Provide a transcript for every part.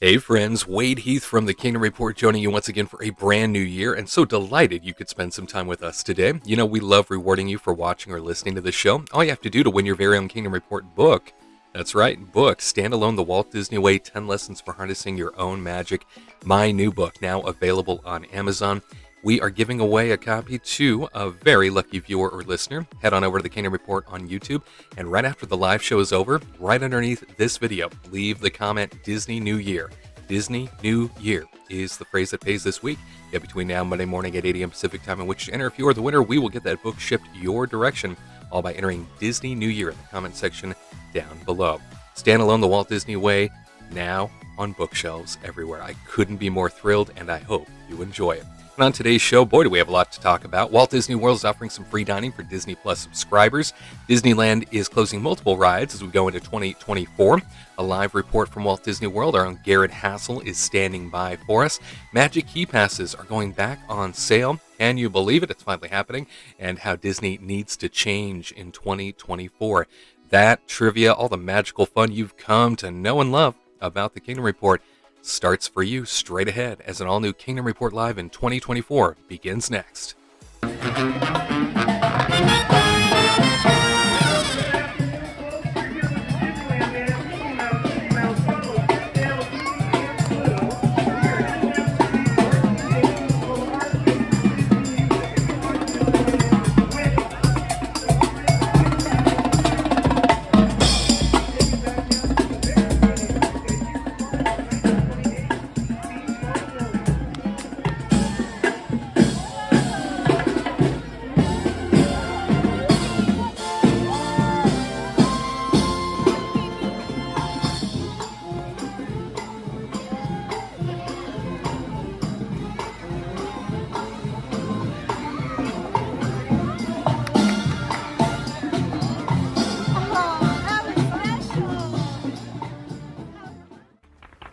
Hey friends, Wade Heath from the Kingdom Report joining you once again for a brand new year, and so delighted you could spend some time with us today. You know, we love rewarding you for watching or listening to the show. All you have to do to win your very own Kingdom Report book, that's right, book, Standalone, The Walt Disney Way, 10 Lessons for Harnessing Your Own Magic, my new book, now available on Amazon. We are giving away a copy to a very lucky viewer or listener. Head on over to the Kingdom Report on YouTube, and right after the live show is over, right underneath this video, leave the comment Disney New Year. Disney New Year is the phrase that pays this week. You have between now and Monday morning at 8 a.m. Pacific time in which to enter. If you are the winner, we will get that book shipped your direction, all by entering Disney New Year in the comment section down below. Standalone, The Walt Disney Way, now on bookshelves everywhere. I couldn't be more thrilled, and I hope you enjoy it. And on today's show, boy, do we have a lot to talk about. Walt Disney World is offering some free dining for Disney Plus subscribers. Disneyland is closing multiple rides as we go into 2024. A live report from Walt Disney World. Our own Garrett Hassel is standing by for us. Magic Key Passes are going back on sale. Can you believe it? It's finally happening. And how Disney needs to change in 2024. That, trivia, all the magical fun you've come to know and love about the Kingdom Report starts for you straight ahead as an all-new Kingdom Report Live in 2024 begins next.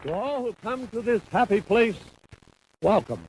To all who come to this happy place, welcome.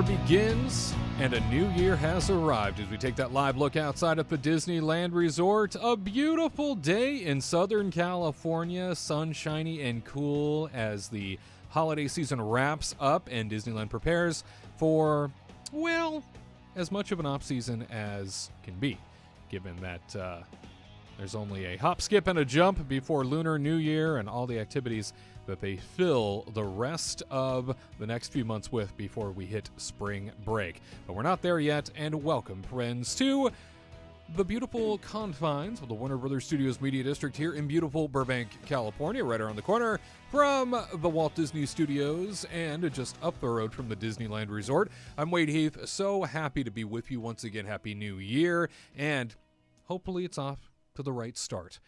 Begins, and a new year has arrived as we take that live look outside at the Disneyland Resort. A beautiful day in Southern California, sunshiny and cool as the holiday season wraps up and Disneyland prepares for, well, as much of an off-season as can be, given that there's only a hop, skip, and a jump before Lunar New Year and all the activities that they fill the rest of the next few months with before we hit spring break. But we're not there yet, and welcome, friends, to the beautiful confines of the Warner Brothers Studios Media District here in beautiful Burbank, California, right around the corner from the Walt Disney Studios and just up the road from the Disneyland Resort. I'm Wade Heath, so happy to be with you once again. Happy New Year, and hopefully it's off to the right start.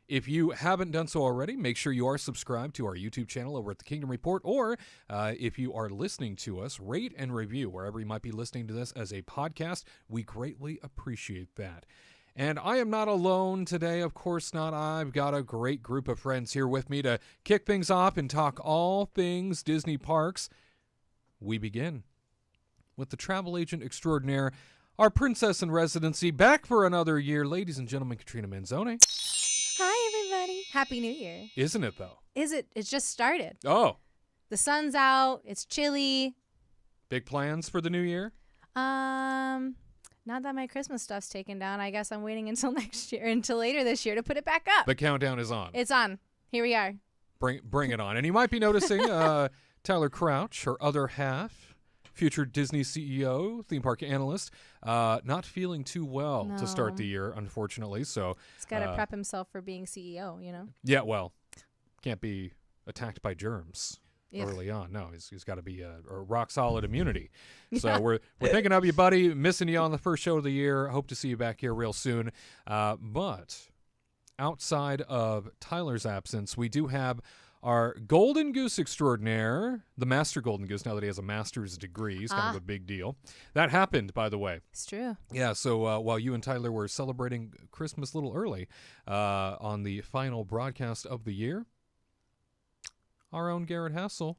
If you haven't done so already, make sure you are subscribed to our YouTube channel over at the Kingdom Report, or if you are listening to us, rate and review wherever you might be listening to this as a podcast. We greatly appreciate that. And I am not alone today, of course not. I've got a great group of friends here with me to kick things off and talk all things Disney parks. We begin with the travel agent extraordinaire, our princess in residency, back for another year, ladies and gentlemen, Katrina Manzoni. Hi, everybody. Happy New Year. Isn't it, though? Is it? It's just started. Oh. The sun's out. It's chilly. Big plans for the new year? Not that my Christmas stuff's taken down. I guess I'm waiting until next year, until later this year to put it back up. The countdown is on. It's on. Here we are. Bring it on. And you might be noticing Tyler Crouch, her other half, future Disney CEO, theme park analyst, not feeling too well to start the year, unfortunately. So He's got to prep himself for being CEO, you know? yeah, well, can't be attacked by germs Yeah. early on. No, he's got to be a rock solid immunity. So we're thinking of you, buddy. Missing you on the first show of the year. Hope to see you back here real soon. But outside of Tyler's absence, we do have our Golden Goose extraordinaire, the Master Golden Goose, now that he has a master's degree. He's kind of a big deal. That happened, by the way. It's true. Yeah, so while you and Tyler were celebrating Christmas a little early on the final broadcast of the year, our own Garrett Hassel,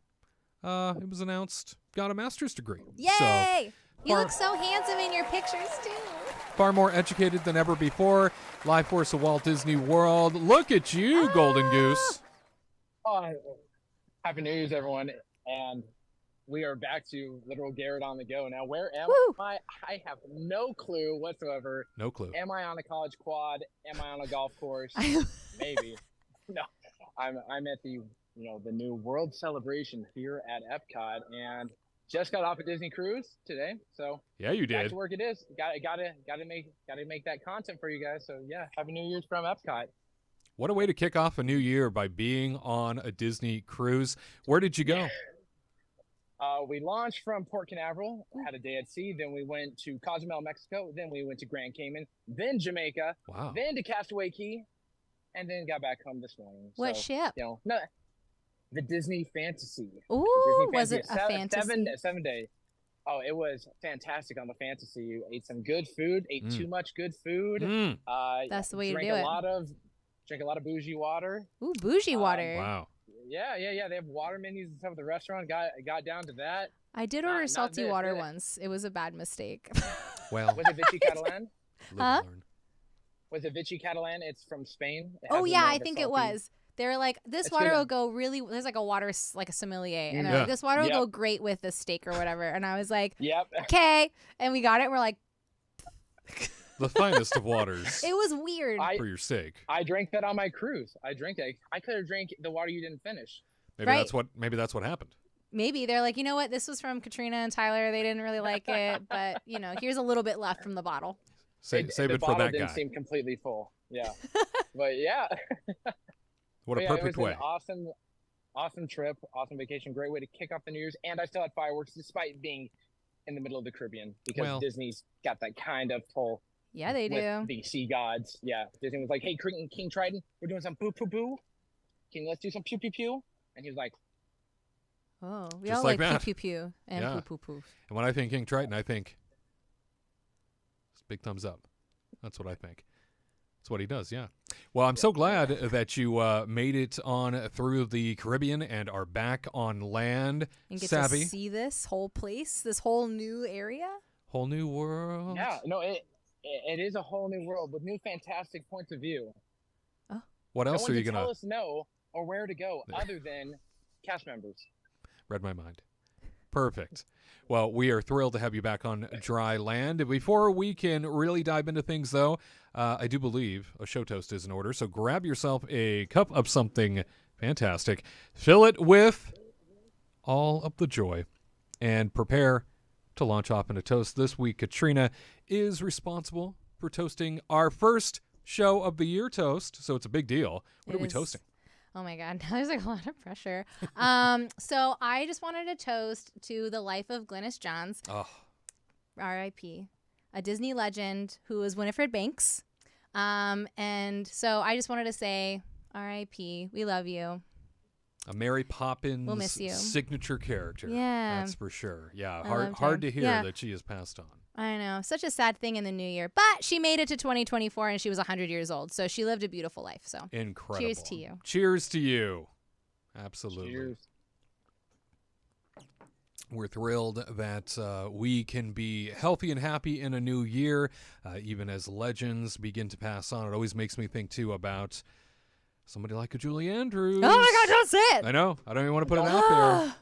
it was announced, got a master's degree. Yay! So, You look so handsome in your pictures, too. far more educated than ever before. Live force of Walt Disney World. Look at you, Golden Goose. Oh, Happy New Year's, everyone. And we are back to literal Garrett on the go. Now, where am I? I have no clue whatsoever. No clue. Am I on a college quad? Am I on a golf course? Maybe. No, I'm at the new World Celebration here at Epcot, and just got off a Disney cruise today. So Yeah, you back did. to work it is. Gotta make that content for you guys. So yeah, Happy New Year's from Epcot. What a way to kick off a new year by being on a Disney cruise. Where did you go? We launched from Port Canaveral, had a day at sea. Then we went to Cozumel, Mexico. Then we went to Grand Cayman. Then Jamaica. Wow. Then to Castaway Key, and then got back home this morning. What So, ship? The Disney Fantasy. Ooh, Disney was it Fantasy. a fantasy? 7 day. Oh, it was fantastic on the Fantasy. You ate some good food. Ate too much good food. Mm. That's the way to drank do a it. Drink a lot of bougie water. Ooh, bougie water. Wow. Yeah. They have water menus and stuff at the restaurant. Got down to that. I did order Not salty this, water did it? once. It was a bad mistake. Well, Was it Vichy Catalan? live Huh? and learn. Was it Vichy Catalan? It's from Spain. It Oh has yeah, more I of a think it salty- was. They're like, this It's water good. will go really. There's like a water, like a sommelier, and they're Yeah. like, this water will Yep. go great with the steak or whatever. And I was like, Yep. okay, and we got it. And we're like, The finest of waters it was weird. for your sake. I drank that on my cruise. I drank that. I could have drank the water you didn't finish. Maybe Right. that's what happened. Maybe they're like, you know what? This was from Katrina and Tyler. They didn't really like it, but here's a little bit left from the bottle. Save the it for bottle that didn't guy. seem completely full. Yeah. But yeah. What But a yeah, perfect it was way. an awesome trip, awesome vacation, great way to kick off the New Year's. And I still had fireworks despite being in the middle of the Caribbean because Well. Disney's got that kind of pull Yeah, they with do. the sea gods. Yeah. Disney was like, hey, King Triton, we're doing some boo boo boo. Let's do some pew pew pew. And he was like, Oh, we Just all like like that. pew pew pew and Yeah. poo poo poo. And when I think King Triton, I think big thumbs up. That's what I think. That's what he does, yeah. Well, I'm so glad that you made it on through the Caribbean and are back on land. And get Savvy. to see this whole place, this whole new area. Whole new world. yeah, no, it is a whole new world with new fantastic points of view. What No else one are you can going tell to... us no or where to go other than cast members. Read my mind. Perfect. Well, we are thrilled to have you back on dry land. Before we can really dive into things, though, I do believe a show toast is in order. So grab yourself a cup of something fantastic, fill it with all of the joy, and prepare to launch off in a toast. This week, Katrina is responsible for toasting our first show of the year toast. So it's a big deal. What It are we is. toasting? Oh my God, now there's like a lot of pressure. So I just wanted to toast to the life of Glynis Johns, Oh, R.I.P., a Disney legend who was Winifred Banks. And so I just wanted to say, R.I.P., we love you. a Mary Poppins We'll miss you. signature character. Yeah. That's for sure. Yeah, I hard loved hard her. to hear Yeah. that she has passed on. I know, such a sad thing in the new year. But she made it to 2024 and she was 100 years old. So she lived a beautiful life. So Incredible. cheers to you. Cheers to you. Absolutely. Cheers. We're thrilled that we can be healthy and happy in a new year, even as legends begin to pass on. It always makes me think, too, about somebody like a Julie Andrews. Oh my God, don't say it. I know. I don't even want to put it out there.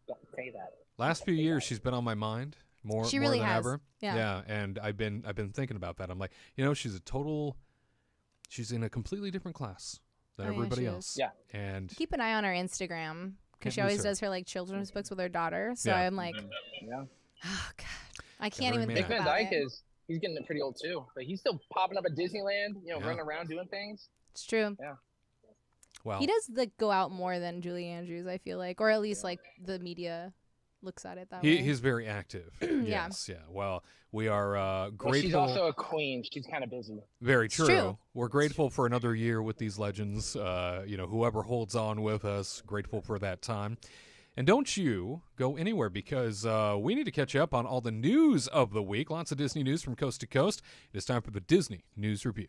Don't say that. Last few years, she's been on my mind more, She more really than has. ever. Yeah. And I've been thinking about that. I'm like, she's in a completely different class than Oh, yeah, everybody she else. is. Yeah. And Keep an eye on our Instagram because she always does her like children's books with her daughter. So Yeah. I'm like, Yeah. oh god, I can't Every even man. think Dick Van about Dyke it. he's getting pretty old too, but he's still popping up at Disneyland, Yeah. running around doing things. It's true. Well, He does like go out more than Julie Andrews, I feel like, or at least like the media looks at it that way. he's very active. Yeah. Yes, yeah. Well, we are grateful. Well, she's also a queen. She's kind of busy. Very It's true. true. We're grateful for another year with these legends. Whoever holds on with us, grateful for that time. And don't you go anywhere because we need to catch up on all the news of the week. Lots of Disney news from coast to coast. It is time for the Disney News Review.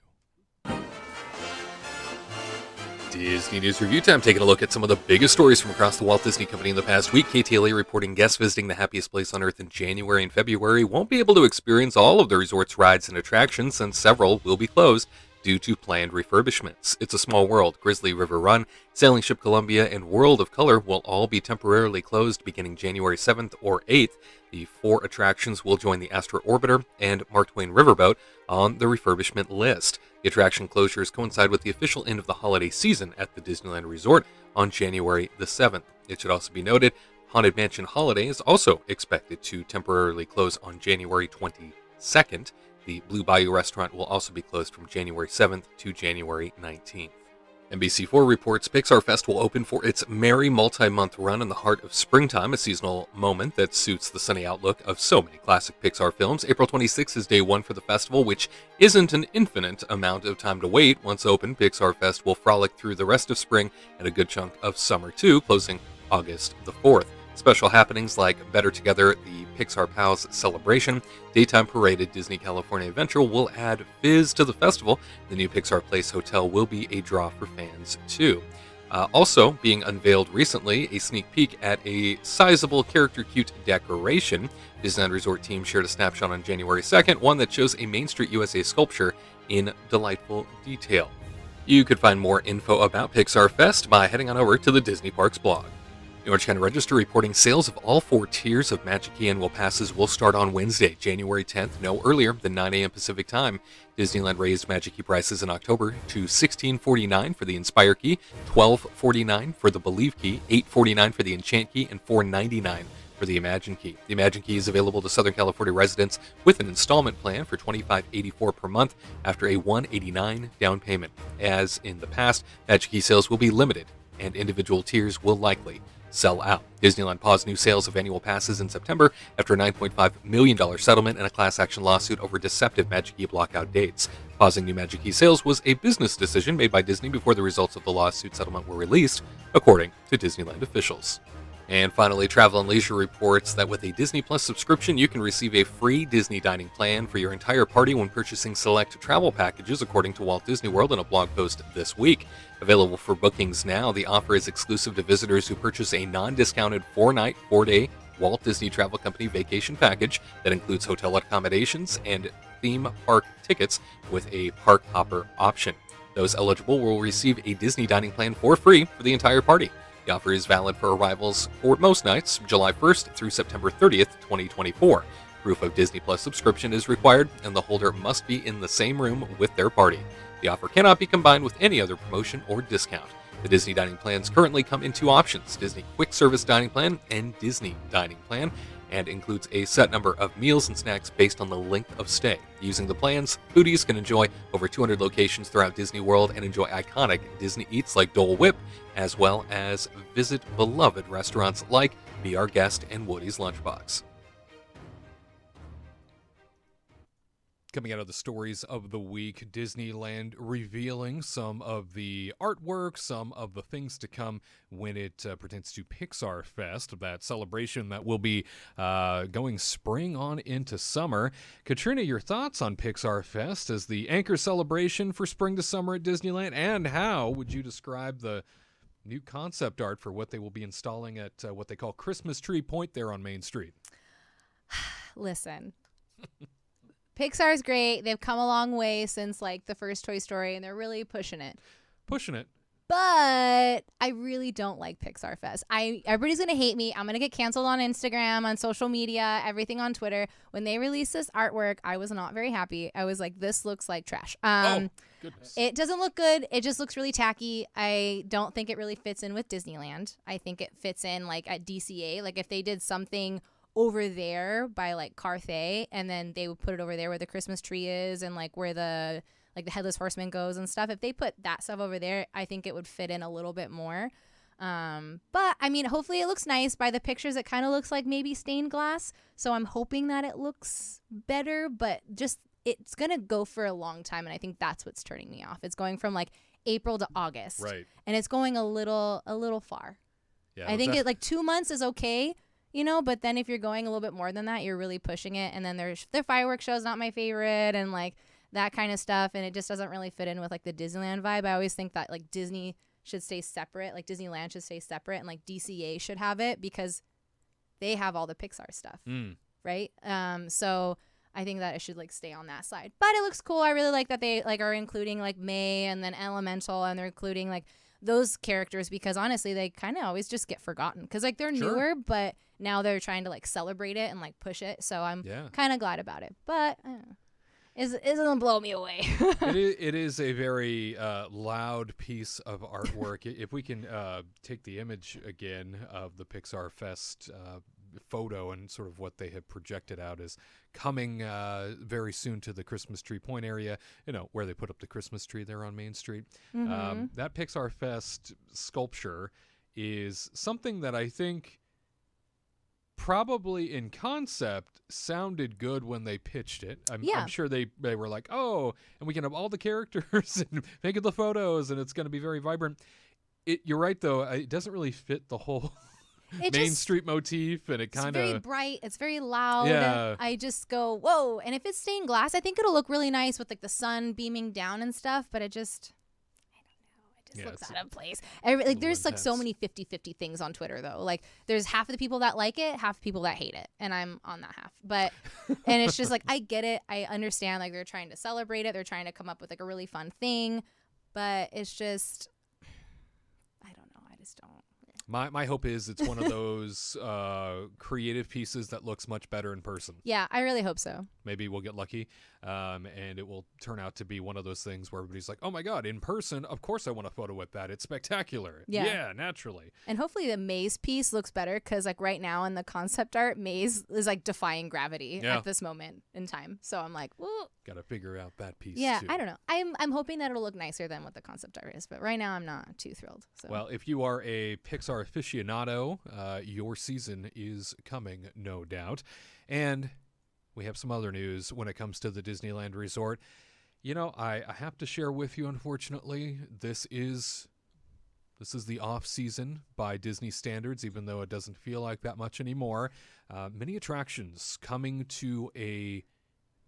Disney News Review time, taking a look at some of the biggest stories from across the Walt Disney Company in the past week. KTLA reporting guests visiting the happiest place on Earth in January and February won't be able to experience all of the resort's rides and attractions since several will be closed due to planned refurbishments. It's a Small World, Grizzly River Run, Sailing Ship Columbia, and World of Color will all be temporarily closed beginning January 7th or 8th. The 4 attractions will join the Astra Orbiter and Mark Twain Riverboat on the refurbishment list. The attraction closures coincide with the official end of the holiday season at the Disneyland Resort on January the 7th. It should also be noted, Haunted Mansion Holiday is also expected to temporarily close on January 22nd. The Blue Bayou restaurant will also be closed from January 7th to January 19th. NBC4 reports Pixar Fest will open for its merry multi-month run in the heart of springtime, a seasonal moment that suits the sunny outlook of so many classic Pixar films. April 26th is day one for the festival, which isn't an infinite amount of time to wait. Once open, Pixar Fest will frolic through the rest of spring and a good chunk of summer too, closing August the 4th. Special happenings like Better Together, the Pixar Pals celebration, daytime parade at Disney California Adventure will add fizz to the festival. The new Pixar Place Hotel will be a draw for fans too. Also being unveiled recently, a sneak peek at a sizable character cute decoration. Disneyland Resort team shared a snapshot on January 2nd, one that shows a Main Street USA sculpture in delightful detail. You could find more info about Pixar Fest by heading on over to the Disney Parks blog. The Orange County Register reporting sales of all 4 tiers of Magic Key annual passes will start on Wednesday, January 10th, no earlier than 9 a.m. Pacific time. Disneyland raised Magic Key prices in October to $16.49 for the Inspire Key, $12.49 for the Believe Key, $8.49 for the Enchant Key, and $4.99 for the Imagine Key. The Imagine Key is available to Southern California residents with an installment plan for $25.84 per month after a $189 down payment. As in the past, Magic Key sales will be limited, and individual tiers will likely sell out. Disneyland paused new sales of annual passes in September after a $9.5 million settlement and a class action lawsuit over deceptive Magic Key blockout dates. Pausing new Magic Key sales was a business decision made by Disney before the results of the lawsuit settlement were released, according to Disneyland officials. And finally, Travel + Leisure reports that with a Disney Plus subscription, you can receive a free Disney dining plan for your entire party when purchasing select travel packages, according to Walt Disney World in a blog post this week. Available for bookings now, the offer is exclusive to visitors who purchase a non-discounted 4-night, 4-day Walt Disney Travel Company vacation package that includes hotel accommodations and theme park tickets with a park hopper option. Those eligible will receive a Disney dining plan for free for the entire party. The offer is valid for arrivals for most nights, July 1st through September 30th, 2024. Proof of Disney Plus subscription is required, and the holder must be in the same room with their party. The offer cannot be combined with any other promotion or discount. The Disney dining plans currently come in 2 options, Disney Quick Service Dining Plan and Disney Dining Plan, and includes a set number of meals and snacks based on the length of stay. Using the plans, foodies can enjoy over 200 locations throughout Disney World and enjoy iconic Disney eats like Dole Whip, as well as visit beloved restaurants like Be Our Guest and Woody's Lunchbox. Coming out of the stories of the week, Disneyland revealing some of the artwork, some of the things to come when it pertains to Pixar Fest, that celebration that will be going spring on into summer. Katrina, your thoughts on Pixar Fest as the anchor celebration for spring to summer at Disneyland, and how would you describe the new concept art for what they will be installing at what they call Christmas Tree Point there on Main Street? Listen. Pixar's great. They've come a long way since like the first Toy Story, and they're really pushing it. Pushing it. But I really don't like Pixar Fest. Everybody's going to hate me. I'm going to get canceled on Instagram, on social media, everything on Twitter. When they released this artwork, I was not very happy. I was like, this looks like trash. Goodness. It doesn't look good. It just looks really tacky. I don't think it really fits in with Disneyland. I think it fits in like at DCA. Like if they did something over there by like Carthay and then they would put it over there where the Christmas tree is and like where the Headless Horseman goes and stuff. If they put that stuff over there, I think it would fit in a little bit more. But I mean, hopefully it looks nice. By the pictures, it kind of looks like maybe stained glass. So I'm hoping that it looks better, but just it's going to go for a long time. And I think that's what's turning me off. It's going from like April to August. Right. And it's going a little far. Yeah, I think it like 2 months is okay, you know, but then if you're going a little bit more than that, you're really pushing it. And then their fireworks show is not my favorite. And like, that kind of stuff, and it just doesn't really fit in with like the Disneyland vibe. I always think that like Disney should stay separate, like Disneyland should stay separate, and like DCA should have it because they have all the Pixar stuff, right? So I think that it should like stay on that side. But it looks cool. I really like that they like are including like May and then Elemental, and they're including like those characters because honestly they kind of always just get forgotten because like they're newer, but now they're trying to like celebrate it and like push it. So I'm kind of glad about it, but. It doesn't blow me away. It is a very loud piece of artwork. If we can take the image again of the Pixar Fest photo and sort of what they have projected out as coming very soon to the Christmas Tree Point area, you know, where they put up the Christmas tree there on Main Street. That Pixar Fest sculpture is something that I think probably in concept sounded good when they pitched it. I'm sure they were like, oh, and we can have all the characters and make the photos and it's going to be very vibrant. You're right, though. It doesn't really fit the whole Main Street motif, and it kind of... It's very bright. It's very loud. Yeah. I just go, whoa. And if it's stained glass, I think it'll look really nice with like the sun beaming down and stuff, but it just... looks out of place. There's like so many 50-50 things on Twitter though. Like there's half of the people that like it, half the people that hate it, and I'm on that half. But and it's just like I get it. I understand like they're trying to celebrate it. They're trying to come up with like a really fun thing, but it's just I don't know. I just don't. My hope is it's one of those creative pieces that looks much better in person. Yeah, I really hope so. Maybe we'll get lucky, and it will turn out to be one of those things where everybody's like, oh my God, in person, of course I want a photo with that. It's spectacular. Yeah, naturally. And hopefully the maze piece looks better because like right now in the concept art, maze is like defying gravity at this moment in time. So I'm like, whoa. Got to figure out that piece too. I don't know. I'm hoping that it'll look nicer than what the concept art is, but right now I'm not too thrilled. So. Well, if you are a Pixar aficionado, your season is coming, no doubt. And we have some other news when it comes to the Disneyland Resort. You know, I have to share with you, unfortunately, this is the off season by Disney standards, even though it doesn't feel like that much anymore. Many attractions coming to a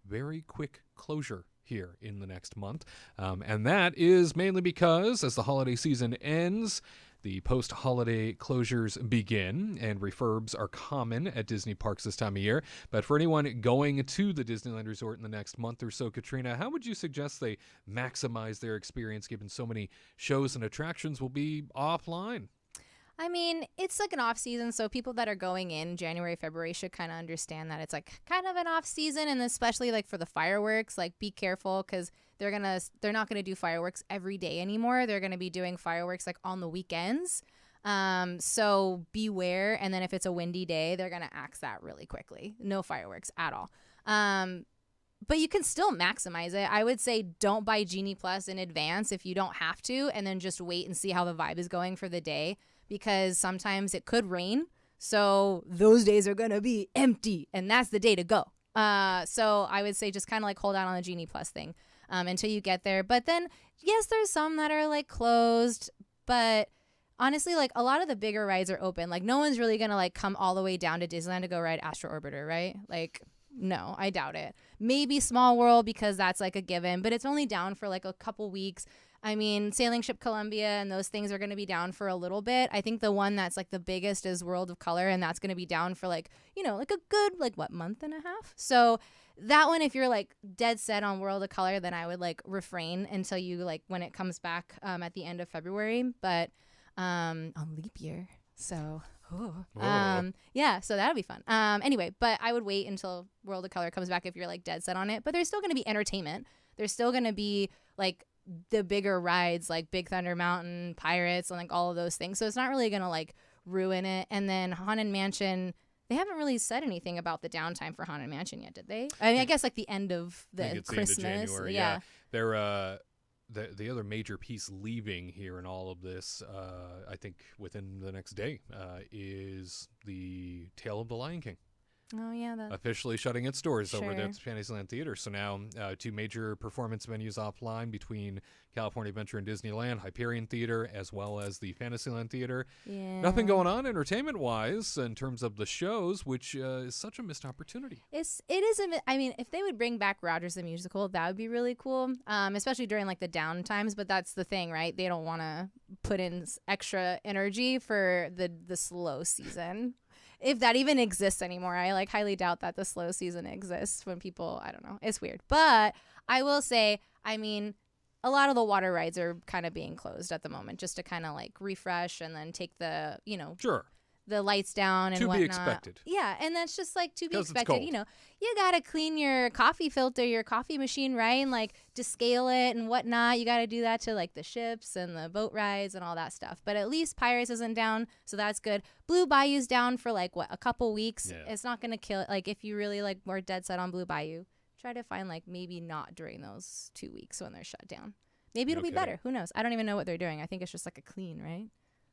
very quick closure here in the next month. And that is mainly because as the holiday season ends, the post-holiday closures begin, and refurbs are common at Disney parks this time of year. But for anyone going to the Disneyland Resort in the next month or so, Katrina, how would you suggest they maximize their experience given so many shows and attractions will be offline? I mean, it's like an off season, so people that are going in January, February should kind of understand that it's like kind of an off season, and especially like for the fireworks, like be careful because they're not gonna do fireworks every day anymore. They're gonna be doing fireworks like on the weekends. So beware. And then if it's a windy day, they're gonna axe that really quickly. No fireworks at all. But you can still maximize it. I would say don't buy Genie Plus in advance if you don't have to, and then just wait and see how the vibe is going for the day. Because sometimes it could rain, so those days are gonna be empty, and that's the day to go. So I would say just kind of like hold out on the Genie Plus thing until you get there. But then, yes, there's some that are like closed, but honestly, like a lot of the bigger rides are open. Like no one's really gonna like come all the way down to Disneyland to go ride Astro Orbiter, right? Like no, I doubt it. Maybe Small World because that's like a given, but it's only down for like a couple weeks. I mean, Sailing Ship Columbia and those things are going to be down for a little bit. I think the one that's like the biggest is World of Color, and that's going to be down for like, you know, like a good, like what, month and a half? So that one, if you're like dead set on World of Color, then I would like refrain until you like when it comes back at the end of February, but on leap year. So, yeah, so that'll be fun. Anyway, but I would wait until World of Color comes back if you're like dead set on it. But there's still going to be entertainment. There's still going to be like the bigger rides like Big Thunder Mountain, Pirates, and like all of those things. So it's not really going to like ruin it. And then Haunted Mansion, they haven't really said anything about the downtime for Haunted Mansion yet, did they? I mean, I guess like the end of the Christmas. The end of January, yeah. They're the other major piece leaving here in all of this, I think within the next day, is the Tale of the Lion King. Oh, yeah. Officially shutting its doors over Sure. there at Fantasyland Theater. So now 2 major performance venues offline between California Adventure and Disneyland, Hyperion Theater, as well as the Fantasyland Theater. Yeah. Nothing going on entertainment-wise in terms of the shows, which is such a missed opportunity. It is. I mean, if they would bring back Rogers the Musical, that would be really cool, especially during like the down times. But that's the thing, right? They don't want to put in extra energy for the slow season. If that even exists anymore. I like highly doubt that the slow season exists when people, I don't know. It's weird. But I will say, I mean, a lot of the water rides are kind of being closed at the moment just to kind of like refresh and then take the, you know, Sure. the lights down and To whatnot. be expected. Yeah, and that's just like to be 'Cause it's expected. cold. You know, you gotta clean your coffee filter, your coffee machine, right? And like to scale it and whatnot. You gotta do that to like the ships and the boat rides and all that stuff. But at least Pirates isn't down, so that's good. Blue Bayou's down for like what, a couple weeks. Yeah. It's not gonna kill it. Like if you really like were dead set on Blue Bayou, try to find like maybe not during those 2 weeks when they're shut down. Maybe it'll be Okay. better. Who knows? I don't even know what they're doing. I think it's just like a clean, right?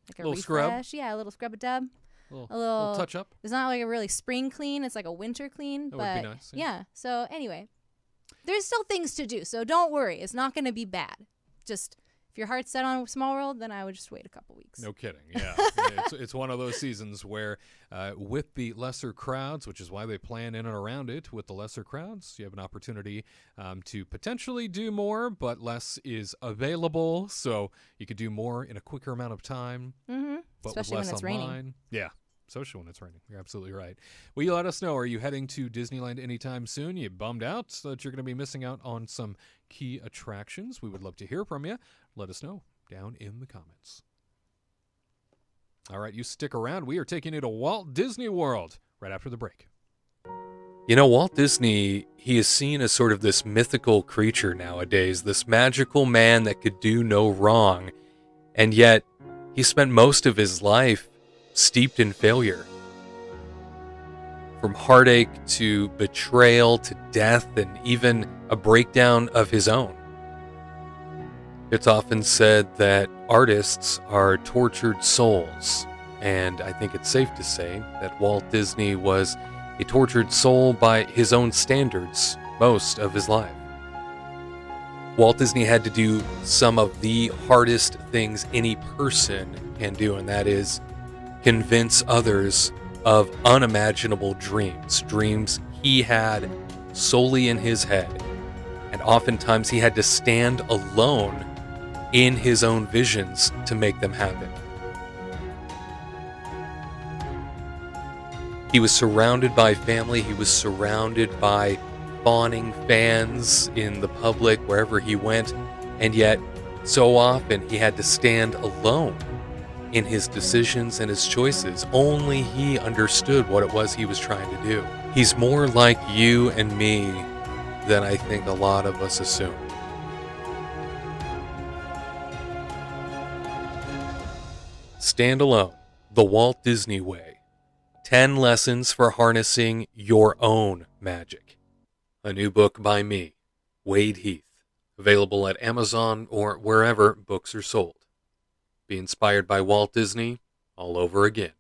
Like a Little scrub? refresh. Yeah, a little scrub-a-dub. A little little touch up. It's not like a really spring clean. It's like a winter clean. That but would be nice. yeah. So anyway, there's still things to do. So don't worry. It's not going to be bad. Just if your heart's set on Small World, then I would just wait a couple weeks. No kidding. Yeah. It's one of those seasons where with the lesser crowds, which is why they plan in and around it, with the lesser crowds, you have an opportunity to potentially do more, but less is available. So you could do more in a quicker amount of time. Mm-hmm. But Especially with when less it's online. raining. Yeah, especially when it's raining. You're absolutely right. Will you let us know? Are you heading to Disneyland anytime soon? You bummed out that you're going to be missing out on some key attractions? We would love to hear from you. Let us know down in the comments. All right, you stick around. We are taking you to Walt Disney World right after the break. You know, Walt Disney, he is seen as sort of this mythical creature nowadays, this magical man that could do no wrong, and yet he spent most of his life steeped in failure. From heartache to betrayal to death and even a breakdown of his own. It's often said that artists are tortured souls, and I think it's safe to say that Walt Disney was a tortured soul by his own standards most of his life. Walt Disney had to do some of the hardest things any person can do, and that is convince others of unimaginable dreams he had solely in his head. And oftentimes he had to stand alone in his own visions to make them happen. He was surrounded by family, he was surrounded by fawning fans in the public wherever he went, and yet so often he had to stand alone in his decisions and his choices. Only he understood what it was he was trying to do. He's more like you and me than I think a lot of us assume. Stand Alone, The Walt Disney Way. 10 Lessons for Harnessing Your Own Magic. A new book by me, Wade Heath. Available at Amazon or wherever books are sold. Be inspired by Walt Disney all over again.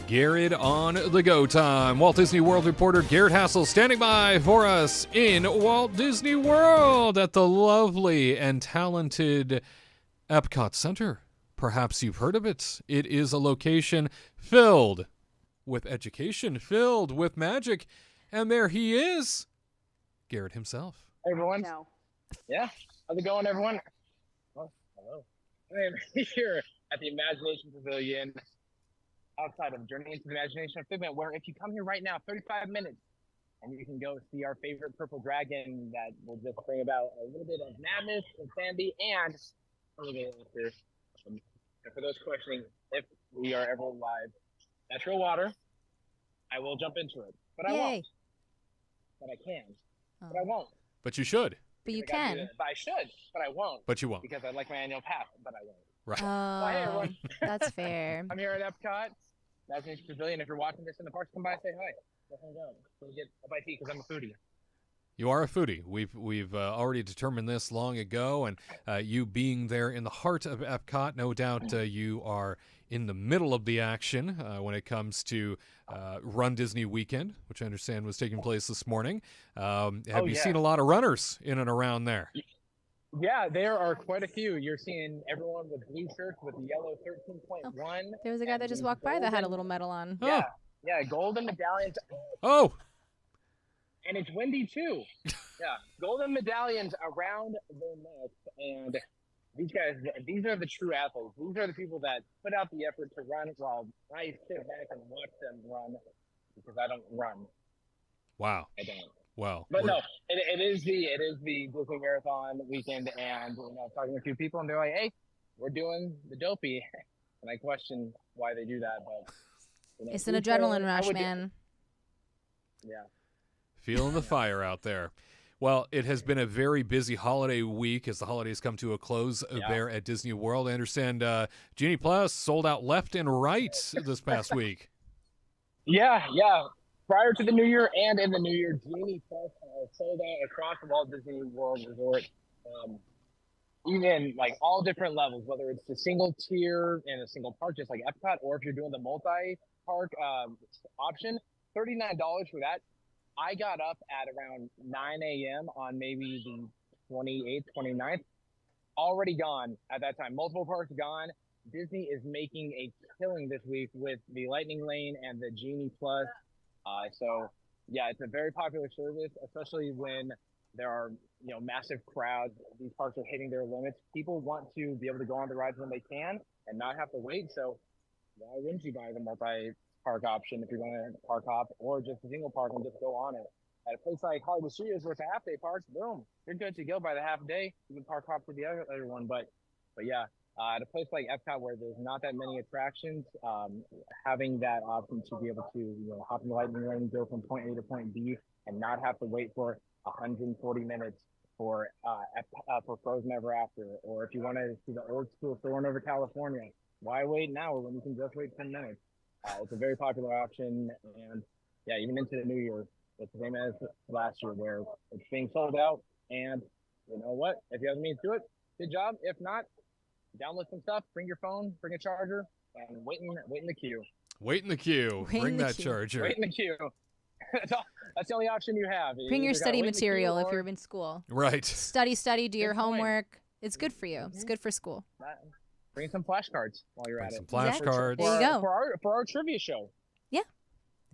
Garrett on the go time. Walt Disney World reporter Garrett Hassel standing by for us in Walt Disney World at the lovely and talented Epcot Center. Perhaps you've heard of it. It is a location filled with education, filled with magic. And there he is, Garrett himself. Hey everyone. No. Yeah. How's it going, everyone? Oh, hello. I am here at the Imagination Pavilion outside of Journey into the Imagination of Figment, where if you come here right now, 35 minutes, and you can go see our favorite purple dragon that will just bring about a little bit of madness, insanity, and a little bit of laughter. And for those questioning if we are ever live, natural water, I will jump into it. But I Yay. won't. But I can. But I won't. But you should. But you Because I gotta do can. that. But I should. But I won't. But you won't. Because I like my annual pass. But I won't. Right. Well, hey, Oh, everyone. that's fair. I'm here at Epcot, Imagination Pavilion. If you're watching this in the parks, come by and say hi. Let's hang out. We'll get a bite to eat because I'm a foodie. You are a foodie. We've already determined this long ago, and you being there in the heart of Epcot, no doubt you are in the middle of the action when it comes to Run Disney Weekend, which I understand was taking place this morning. Have you seen a lot of runners in and around there? Yeah, there are quite a few. You're seeing everyone with blue shirts with the yellow 13.1. There was a guy that just walked by that had a little medal on. Yeah, yeah, golden medallions. Oh, And it's windy too. Yeah, golden medallions around their necks. And these guys, these are the true athletes. These are the people that put out the effort to run while I sit back and watch them run because I don't run. wow. I don't. Well, But no, it is the Disney Marathon weekend, and talking to a few people, and they're like, "Hey, we're doing the dopey," and I question why they do that, but It's an adrenaline rush, man. Yeah. feeling the fire out there. Well, it has been a very busy holiday week as the holidays come to a close there at Disney World. I understand Genie Plus sold out left and right this past week. Yeah. Prior to the New Year and in the New Year, Genie Plus sold out across the Walt Disney World Resort. Even like all different levels, whether it's the single tier in a single park, just like Epcot, or if you're doing the multi-park option, $39 for that. I got up at around 9 a.m. on maybe the 28th, 29th. Already gone at that time. Multiple parks gone. Disney is making a killing this week with the Lightning Lane and the Genie Plus. So, yeah, it's a very popular service, especially when there are, massive crowds. These parks are hitting their limits. People want to be able to go on the rides when they can and not have to wait. So why wouldn't you buy the multi-park option if you're going to park hop, or just a single park and just go on it? At a place like Hollywood Studios where it's a half-day park, boom, you're good to go by the half day. You can park hop for the other one. But yeah, at a place like Epcot where there's not that many attractions, having that option to be able to hop in the Lightning Lane, go from point A to point B, and not have to wait for 140 minutes for Frozen Ever After, or if you want to see the old school Soarin' Over California, why wait an hour when you can just wait 10 minutes? It's a very popular option, and yeah, even into the New Year, it's the same as last year where it's being sold out. And you know what? If you have the means to do it, good job. If not, download some stuff, bring your phone, bring a charger, and wait in the queue. Wait in the queue. Bring that charger. Wait in the queue. That's the only option you have. Bring your study material if you're in school. Right. Study, do your homework. It's good for you. Mm-hmm. It's good for school. Bring some flashcards while you're at it. Some flashcards. There you go. For our trivia show. Yeah.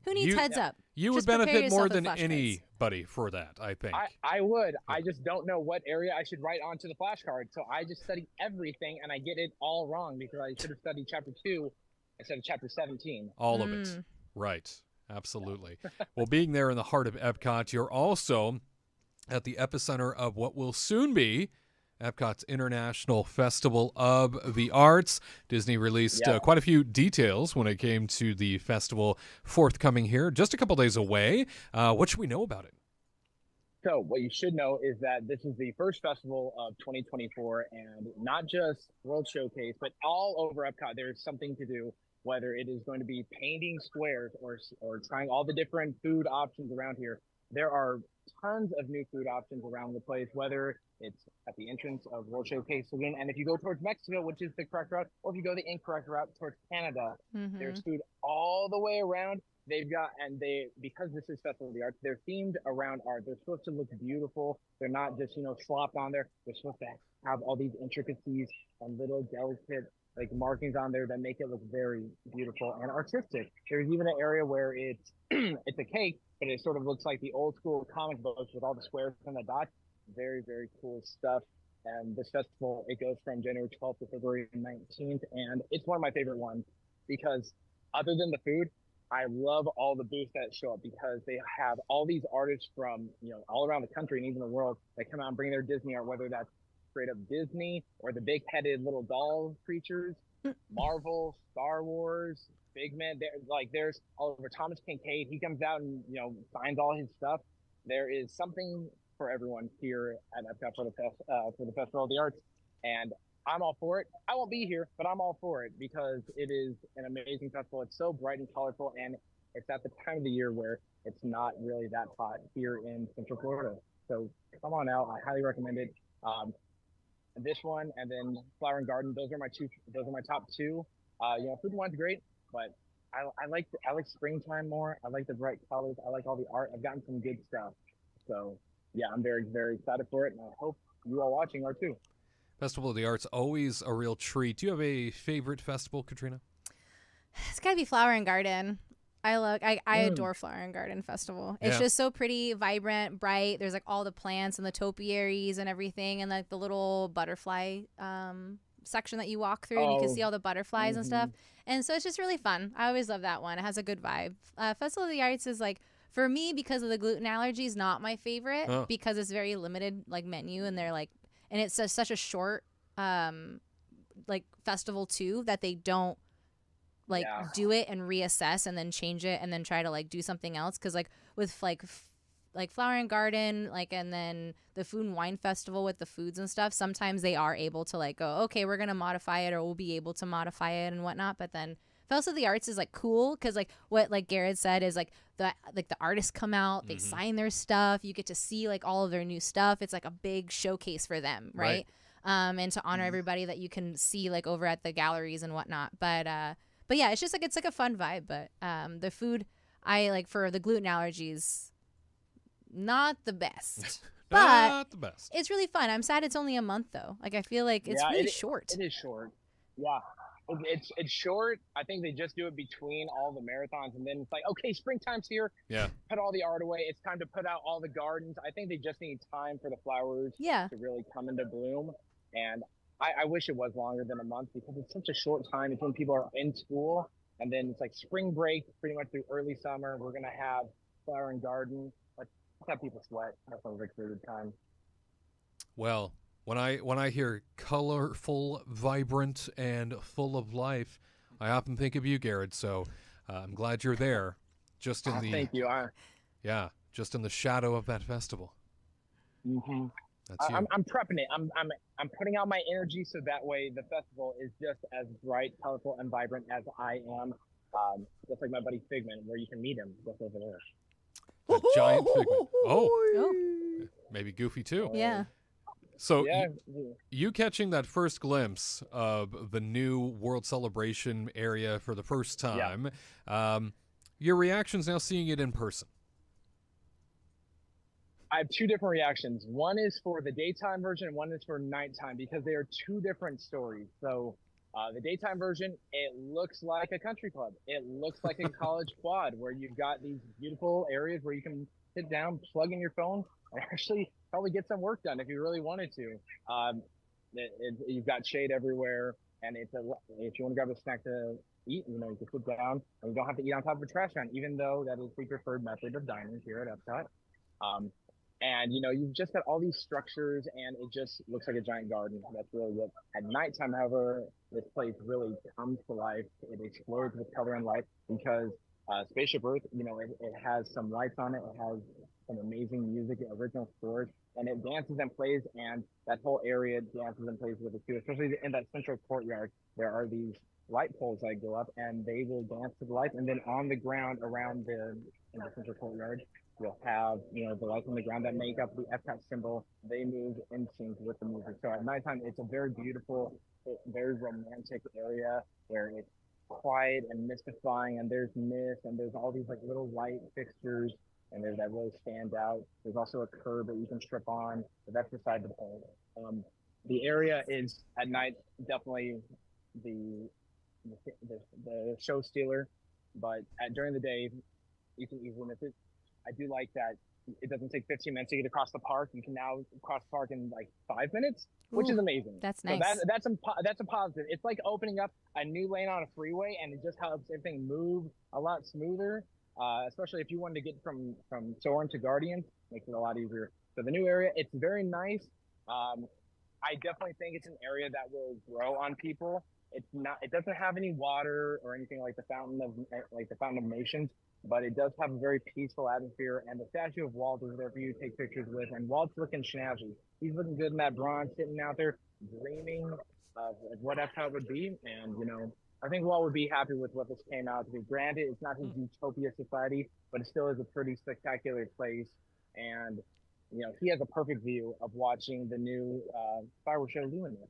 Who needs heads up? You would benefit more than anybody for that, I think. I would. I just don't know what area I should write onto the flashcard. So I just study everything, and I get it all wrong because I should have studied chapter 2 instead of chapter 17. All of it. Right. Absolutely. Well, being there in the heart of Epcot, you're also at the epicenter of what will soon be Epcot's International Festival of the Arts. Disney released quite a few details when it came to the festival forthcoming here, just a couple days away. What should we know about it? So what you should know is that this is the first festival of 2024, and not just World Showcase, but all over Epcot, there's something to do. Whether it is going to be painting squares or trying all the different food options around here. There are tons of new food options around the place, whether it's at the entrance of World Showcase again. And if you go towards Mexico, which is the correct route, or if you go the incorrect route towards Canada, there's food all the way around. Because this is Festival of the Arts, they're themed around art. They're supposed to look beautiful. They're not just, slopped on there. They're supposed to have all these intricacies and little delicate markings on there that make it look very beautiful and artistic. There's even an area where it's it's a cake, but it sort of looks like the old school comic books with all the squares and the dots. Very, very cool stuff. And this festival, it goes from January 12th to February 19th. And it's one of my favorite ones because other than the food, I love all the booths that show up because they have all these artists from, all around the country and even the world that come out and bring their Disney art, whether that's straight up Disney or the big headed little doll creatures, Marvel, Star Wars, Figment. There's Oliver Thomas Kincaid. He comes out and, signs all his stuff. There is something for everyone here at Epcot for the Festival of the Arts, and I'm all for it. I won't be here, but I'm all for it because it is an amazing festival. It's so bright and colorful, and it's at the time of the year where it's not really that hot here in Central Florida. So come on out. I highly recommend it. This one and then Flower and Garden. Those are my two. Those are my top two. Food and wine's great, but I like springtime more. I like the bright colors. I like all the art. I've gotten some good stuff. So yeah, I'm very, very excited for it, and I hope you all watching are too. Festival of the Arts, always a real treat. Do you have a favorite festival, Katrina? It's gotta be Flower and Garden. I adore Flower and Garden Festival. It's just so pretty, vibrant, bright. There's like all the plants and the topiaries and everything, and like the little butterfly section that you walk through, and you can see all the butterflies and stuff. And so it's just really fun. I always love that one. It has a good vibe. Festival of the Arts is like, for me, because of the gluten allergies, not my favorite because it's very limited like menu, and they're like, and it's such a short like festival too that they don't do it and reassess and then change it and then try to like do something else, because like with like Flower and Garden, like, and then the Food and Wine Festival with the foods and stuff, sometimes they are able to like go, okay, we're gonna modify it, or we'll be able to modify it and whatnot. But then Festival of the Arts is like cool because like what like Garrett said is like the artists come out, they sign their stuff, you get to see like all of their new stuff. It's like a big showcase for them, right? And to honor everybody that you can see like over at the galleries and whatnot. But yeah, it's just like, it's like a fun vibe. But the food, I like, for the gluten allergies, not the best. But Not the best. it's really fun. I'm sad it's only a month though. Like, I feel like it's really short. It is short. Yeah. It's short. I think they just do it between all the marathons, and then it's like, okay, springtime's here. Yeah. Put all the art away. It's time to put out all the gardens. I think they just need time for the flowers to really come into bloom. And I wish it was longer than a month because it's such a short time. It's when people are in school, and then it's like spring break, pretty much through early summer. We're gonna have Flower and Garden. Let's have people sweat. That's a very good time. Well, when I hear colorful, vibrant, and full of life, I often think of you, Garrett. So I'm glad you're there, just in the thank you. just in the shadow of that festival. That's you. I'm prepping it. I'm putting out my energy so that way the festival is just as bright, colorful, and vibrant as I am. Just like my buddy Figment, where you can meet him just over there. That giant Figment. Oh, maybe Goofy too. Yeah. So you catching that first glimpse of the new World Celebration area for the first time, your reactions now seeing it in person? I have two different reactions. One is for the daytime version, and one is for nighttime, because they are two different stories. So the daytime version, it looks like a country club. It looks like a college quad where you've got these beautiful areas where you can sit down, plug in your phone, and actually probably get some work done if you really wanted to. You've got shade everywhere, and if you want to grab a snack to eat, you can sit down, and you don't have to eat on top of a trash can, even though that is the preferred method of dining here at Epcot. And you've just got all these structures, and it just looks like a giant garden. That's really good. At nighttime, however, this place really comes to life. It explodes with color and light because Spaceship Earth, it has some lights on it. It has some amazing music, original scores, and it dances and plays, and that whole area dances and plays with it too. Especially in that central courtyard, there are these light poles that go up, and they will dance to the lights. And then on the ground around in the central courtyard, you'll have, the lights on the ground that make up the Epcot symbol. They move in sync with the music. So at nighttime, it's a very beautiful, very romantic area where it's quiet and mystifying, and there's mist, and there's all these like little light fixtures, and that really stand out. There's also a curb that you can strip on, but that's beside the point. The area is at night definitely the show stealer, but during the day you can easily miss it. I do like that it doesn't take 15 minutes to get across the park. You can now cross the park in like 5 minutes, which is Ooh, amazing. That's So nice. that's a positive. It's like opening up a new lane on a freeway, and it just helps everything move a lot smoother. Especially if you wanted to get from Soarin' to Guardian, makes it a lot easier. So the new area, it's very nice. I definitely think it's an area that will grow on people. It doesn't have any water or anything like the Fountain of Nations, but it does have a very peaceful atmosphere. And the statue of Walt is there for you to take pictures with. And Walt's looking snazzy. He's looking good in that bronze, sitting out there dreaming of what Epcot would be. And I think Walt would be happy with what this came out to be. Granted, it's not his utopia society, but it still is a pretty spectacular place. And he has a perfect view of watching the new fireworks show Luminous.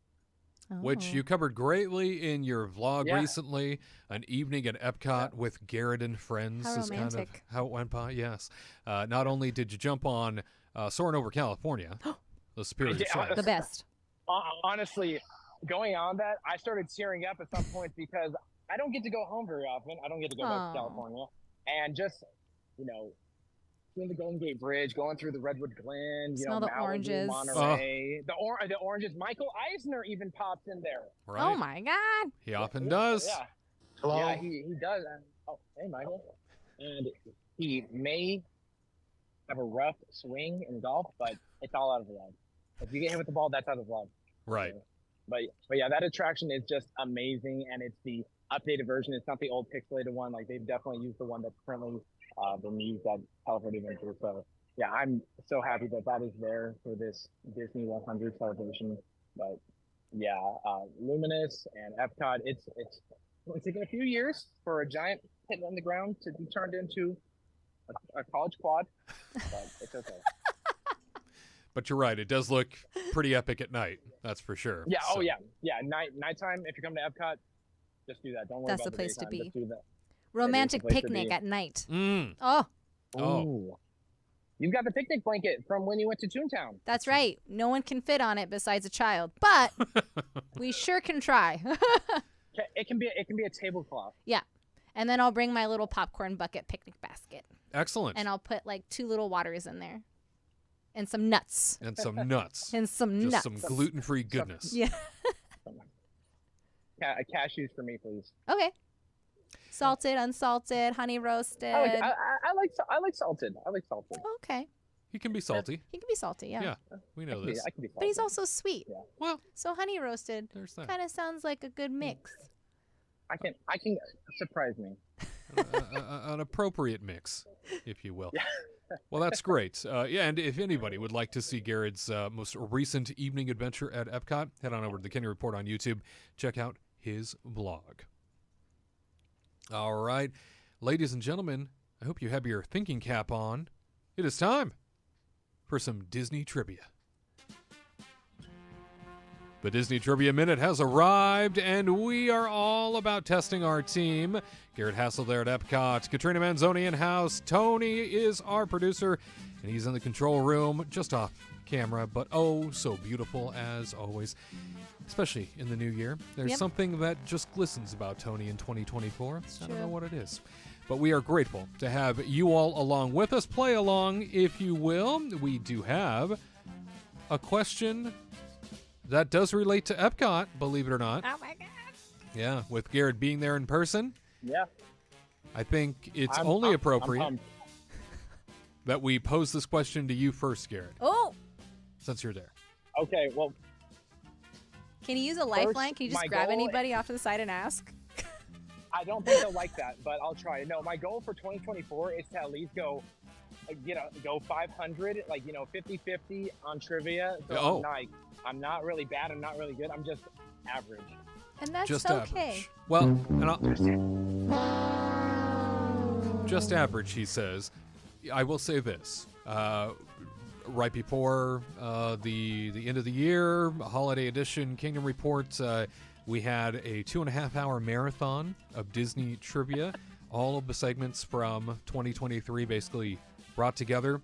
Which Oh. you covered greatly in your vlog Yeah. recently. An evening at Epcot with Garrett and friends How is kind of romantic. how it went by. Yes. Not only did you jump on Soarin' Over California, the Superior Yeah, Side. The best. Honestly, going on that, I started tearing up at some points because I don't get to go home very often. I don't get to go back Aw. to California. And just, doing the Golden Gate Bridge, going through the Redwood Glen, Smell the Malibu, oranges. Monterey, the oranges. Michael Eisner even pops in there. Right? Oh my God. He often does. Yeah. Hello. Yeah, he does. Oh, hey, Michael. And he may have a rough swing in golf, but it's all out of love. If you get hit with the ball, that's out of love. Right. But yeah, that attraction is just amazing, and it's the updated version. It's not the old pixelated one. Like, they've definitely used the one that's currently been used at California Adventure. So yeah, I'm so happy that is there for this Disney 100 celebration. But yeah, Luminous and Epcot, it's taken a few years for a giant pit on the ground to be turned into a college quad, but it's okay. But you're right. It does look pretty epic at night. That's for sure. Yeah. So- Oh yeah. Yeah. Nighttime. If you come to Epcot, just do that. Don't worry That's about the place to daytime. be. Just do that. Romantic place to picnic be. at night. Mm. Oh, Oh. Ooh. You've got the picnic blanket from when you went to Toontown. that's right. No one can fit on it besides a child, but we sure can try. It can be a tablecloth. Yeah. And then I'll bring my little popcorn bucket picnic basket. Excellent. And I'll put like 2 little waters in there. And some nuts. And some nuts. And some Just nuts. some gluten-free goodness. Yeah. Cashews for me, please. Okay. Salted, unsalted, honey roasted. I like salted. I like salted. Okay. He can be salty. He can be salty, yeah. Yeah. We know this. I can be salted. But he's also sweet. Yeah. Well, So honey roasted there's that. kind of sounds like a good mix. I can surprise me. An appropriate mix, if you will. Well, that's great. Yeah, and if anybody would like to see Garrett's most recent evening adventure at Epcot, head on over to the Kenny Report on YouTube. Check out his blog. All right. Ladies and gentlemen, I hope you have your thinking cap on. It is time for some Disney trivia. The Disney Trivia Minute has arrived, and we are all about testing our team. Garrett Hassel there at Epcot, Katrina Manzoni in-house, Tony is our producer, and he's in the control room, just off camera, but oh, so beautiful as always, especially in the new year. There's Yep. something that just glistens about Tony in 2024. I don't know true. what it is. But we are grateful to have you all along with us. Play along, if you will. We do have a question that does relate to Epcot, believe it or not. Oh my God. Yeah, with Garrett being there in person, Yeah. I think it's I'm- only I'm appropriate pumped. that we pose this question to you first, Garrett, Oh, since you're there. Okay. Well, can you use a lifeline? Can you just my grab goal- anybody off to the side and ask? I don't think they'll like that, but I'll try. No, my goal for 2024 is to at least go 500, 50-50 on trivia. So Oh. I'm not really bad. I'm not really good. I'm just average. And that's Just okay. average. Well, and just average, he says. I will say this. Right before the end of the year, holiday edition Kingdom Report, we had a 2.5-hour marathon of Disney trivia. All of the segments from 2023 basically brought together.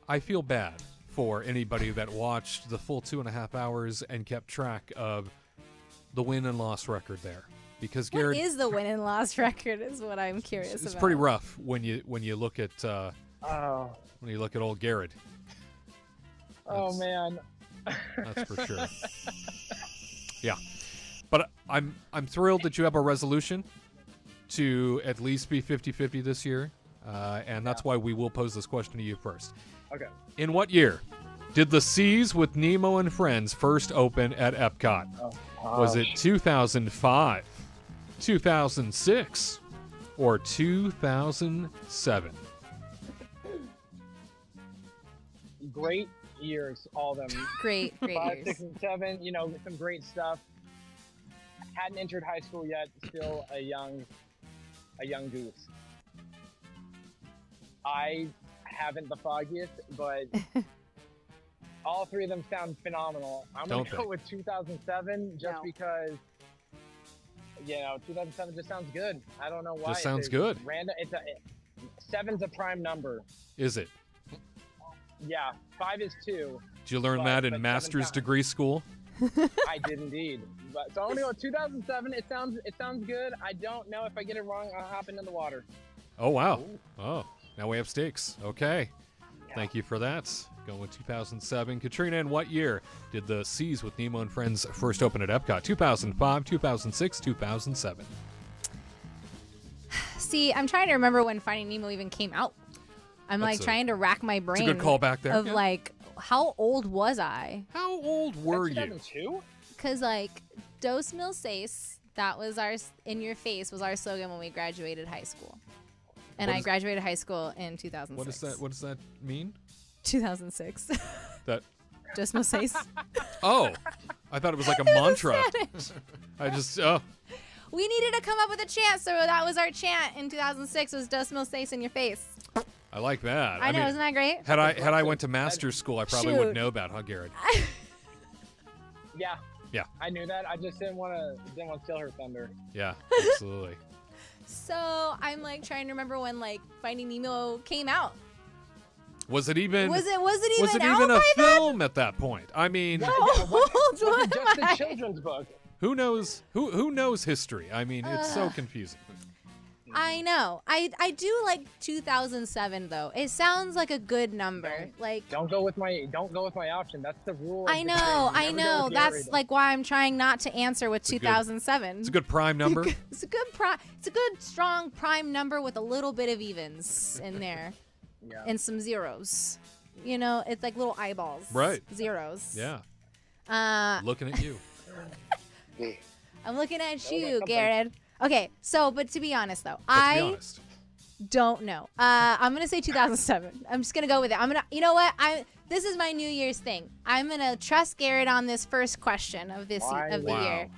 I feel bad for anybody that watched the full 2.5 hours and kept track of the win and loss record there, because Garrett, What is the win and loss record is what I'm curious it's about. pretty rough when you look at Oh, when you look at old Garrett. oh That's- man. That's for sure. Yeah. But I'm thrilled that you have a resolution to at least be 50-50 this year. And that's why we will pose this question to you first. Okay. In what year did the Seas with Nemo and Friends first open at Epcot? Was it 2005, 2006, or 2007? Great years, all of them. Great 5, years. 6, and 7. You know, some great stuff. Hadn't entered high school yet. Still a young goose. I haven't the foggiest, but all three of them sound phenomenal. I'm going to go with 2007 just because, 2007 just sounds good. I don't know why. Just sounds good. Random. 7's a prime number. Is it? Yeah, 5 is 2. Did you learn that in master's degree school? I did indeed. But so I'm gonna go with 2007. It sounds good. I don't know if I get it wrong. I'll hop into the water. Oh wow. Oh, now we have stakes. Okay. Thank you for that. Going with 2007. Katrina, in what year did the Seas with Nemo and Friends first open at Epcot? 2005, 2006, 2007. See, I'm trying to remember when Finding Nemo even came out. I'm That's trying to rack my brain. It's a good call back there. Of how old was I? How old were you? 2002? Because Dos Mil Seis, that was our in your face was our slogan when we graduated high school. And I graduated high school in 2006. What does that mean? 2006. That. Dos Mil Seis. Oh, I thought it was like a mantra. I just We needed to come up with a chant, so that was our chant in 2006 was Dos Mil Seis in your face. I like that. I know, isn't that great? Had I went to master's school, I probably would know about, huh, Garrett? Yeah. Yeah. I knew that. I just didn't want to steal her thunder. Yeah, absolutely. So I'm trying to remember when Finding Nemo came out. Was it even? Was it out a a then? film at that point? I mean, Was it just a children's book? who knows? Who knows history? I mean, it's so confusing. I know. I do like 2007 though. It sounds like a good number. Don't go with my option. That's the rule. I know. That's why I'm trying not to answer with 2007. It's a good prime number. It's a good strong prime number with a little bit of evens in there. Yeah. And some zeros. It's like little eyeballs. Right. Zeros. Yeah. Looking at you. I'm looking at you, Garrett. Okay, but to be honest though, Let's be honest. don't know. I'm gonna say 2007. I'm just gonna go with it. You know what? This is my New Year's thing. I'm gonna trust Garrett on this first question of the year.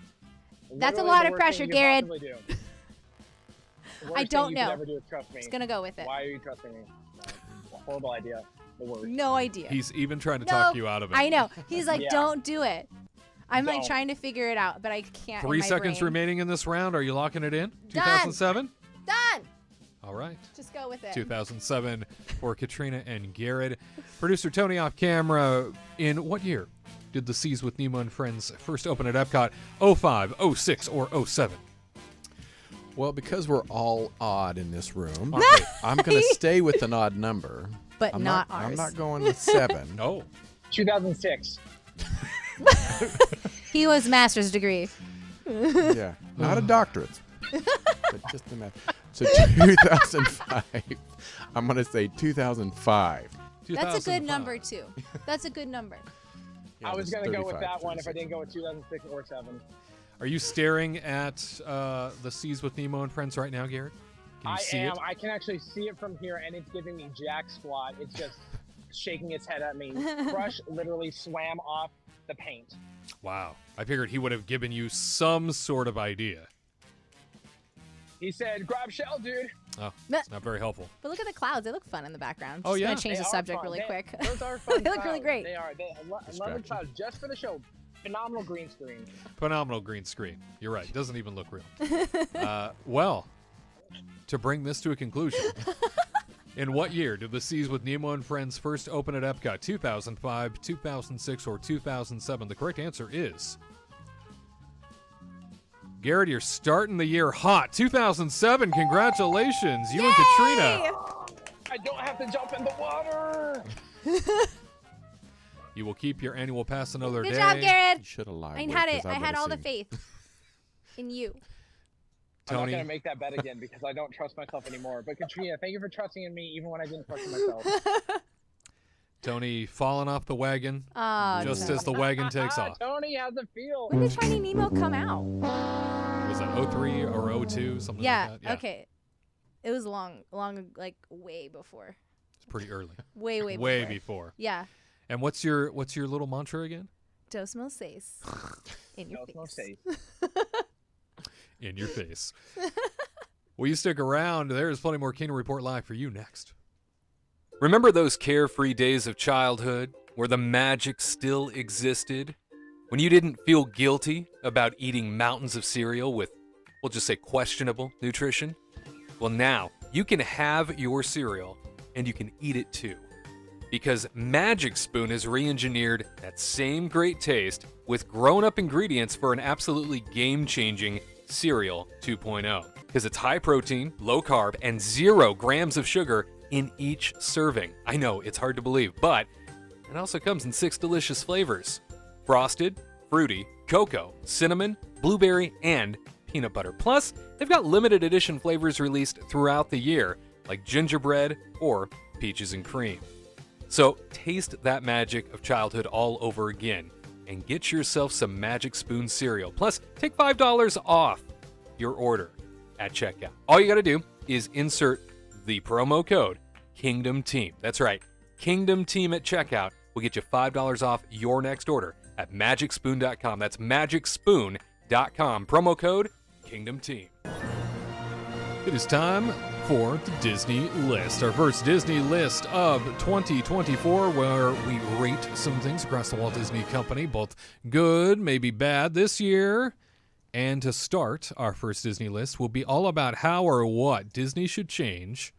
That's a lot of pressure, Garrett. I don't know. Just gonna go with it. Why are you trusting me? Horrible idea. The worst. No idea. He's even trying to talk you out of it. I know. He's like, Yeah. don't do it. I'm Don't. trying to figure it out, but I can't. 3 in my seconds brain. remaining in this round. Are you locking it in? Done. 2007? Done. All right. Just go with it. 2007 for Katrina and Garrett. Producer Tony off camera. In what year did the Seas with Nemo and Friends first open at Epcot? 05, 06, or 07? Well, because we're all odd in this room, Okay. I'm going to stay with an odd number. But I'm not I'm ours. not going with 7. No. 2006. He was master's degree. Yeah, not a doctorate, but just a math. So 2005. I'm going to say 2005. That's a good number too. That's a good number. Yeah, I was it's going to go with 35, that one if I 36. didn't go with 2006 or 7. Are you staring at the Seas with Nemo and Friends right now, Garrett? Can you I see am. it? I can actually see it from here, and it's giving me jack squat. It's just shaking its head at me. Crush literally swam off the paint. Wow. I figured he would have given you some sort of idea. He said, "Grab shell, dude." Oh, it's not very helpful. But look at the clouds. They look fun in the background. Oh, Just yeah. gonna change They the are subject fun. really quick. Those are fun. They look really clouds. great. They are. I love the Distraction. clouds just for the show. Phenomenal green screen. Phenomenal green screen. You're right. It doesn't even look real. Well, to bring this to a conclusion, in what year did the Seas with Nemo and Friends first open at Epcot? 2005, 2006, or 2007? The correct answer is... Garrett, you're starting the year hot. 2007. Congratulations. You and Katrina. I don't have to jump in the water. You will keep your annual pass another day. Good job, Garrett. You should have lied. I had it. I had all the faith in you. I'm not Tony, going to make that bet again because I don't trust myself anymore. But Katrina, thank you for trusting in me even when I didn't trust in myself. Tony falling off the wagon Oh, just no. as the wagon takes off. Tony, how's it feel? When did Finding Nemo come out? Was that 03 or 02, something Yeah, like that? Yeah, okay. It was long, like way before. it's pretty early. Way before. Yeah. And what's your little mantra again? Dos mil seis. In your No, face. In your face. Will you stick around? There's plenty more Kingdom Report Live for you next. Remember those carefree days of childhood where the magic still existed? When you didn't feel guilty about eating mountains of cereal with, we'll just say, questionable nutrition? Well, now you can have your cereal and you can eat it too. Because Magic Spoon has re-engineered that same great taste with grown-up ingredients for an absolutely game-changing Cereal 2.0. Because it's high protein, low carb, and 0 grams of sugar in each serving. I know, it's hard to believe, but it also comes in 6 delicious flavors. Frosted, fruity, cocoa, cinnamon, blueberry, and peanut butter. Plus, they've got limited edition flavors released throughout the year, like gingerbread or peaches and cream. So taste that magic of childhood all over again and get yourself some Magic Spoon cereal. Plus, take $5 off your order at checkout. All you got to do is insert the promo code Kingdom Team. That's right, Kingdom Team at checkout will get you $5 off your next order at magicspoon.com. That's magicspoon.com. Promo code Kingdom Team. It is time for the Disney List, our first Disney List of 2024, where we rate some things across the Walt Disney Company, both good, maybe bad this year. And to start, our first Disney List will be all about how or what Disney should change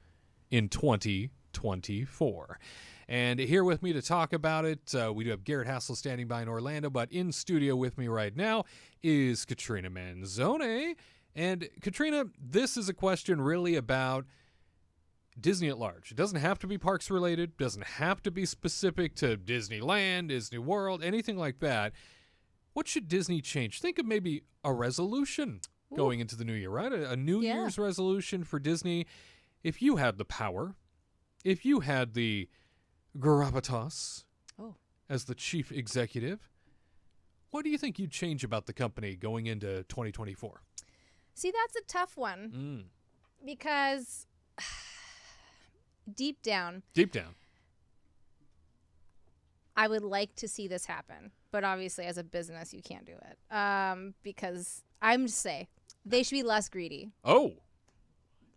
in 2024. And here with me to talk about it, we do have Garrett Hassel standing by in Orlando, but in studio with me right now is Katrina Manzone. And Katrina, this is a question really about Disney at large. It doesn't have to be parks related, doesn't have to be specific to Disneyland, Disney World, anything like that. What should Disney change? Think of maybe a resolution going into the new year, right? A New Year's resolution for Disney. If you had the power, if you had the gravitas as the chief executive, what do you think you'd change about the company going into 2024? See, that's a tough one because deep down, I would like to see this happen. But obviously, as a business, you can't do it because I'm just saying they should be less greedy. Oh,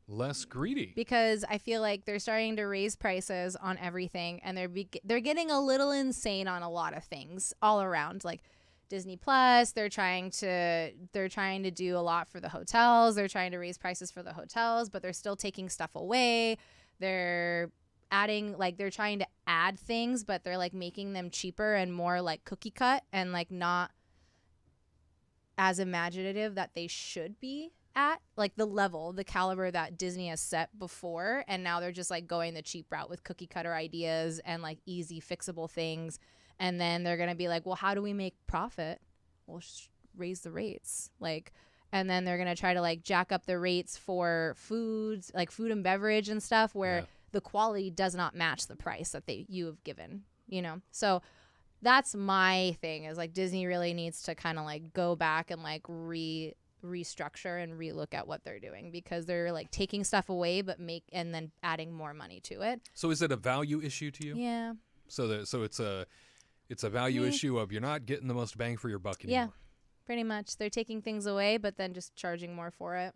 less greedy. Because I feel like they're starting to raise prices on everything, and they're getting a little insane on a lot of things all around. Like Disney Plus, they're trying to do a lot for the hotels. They're trying to raise prices for the hotels, but they're still taking stuff away. They're adding, like, they're trying to add things, but they're like making them cheaper and more like cookie cut and like not as imaginative that they should be at, like the caliber that Disney has set before. And now they're just like going the cheap route with cookie cutter ideas and like easy fixable things. And then they're going to be like, well, how do we make profit? We'll raise the rates. And then they're going to try to like jack up the rates for foods, like food and beverage and stuff where the quality does not match the price that you have given, So that's my thing is like Disney really needs to kind of like go back and like restructure and relook at what they're doing because they're like taking stuff away and then adding more money to it. So is it a value issue to you? Yeah. So it's a value issue of you're not getting the most bang for your buck anymore. Yeah, pretty much. They're taking things away, but then just charging more for it.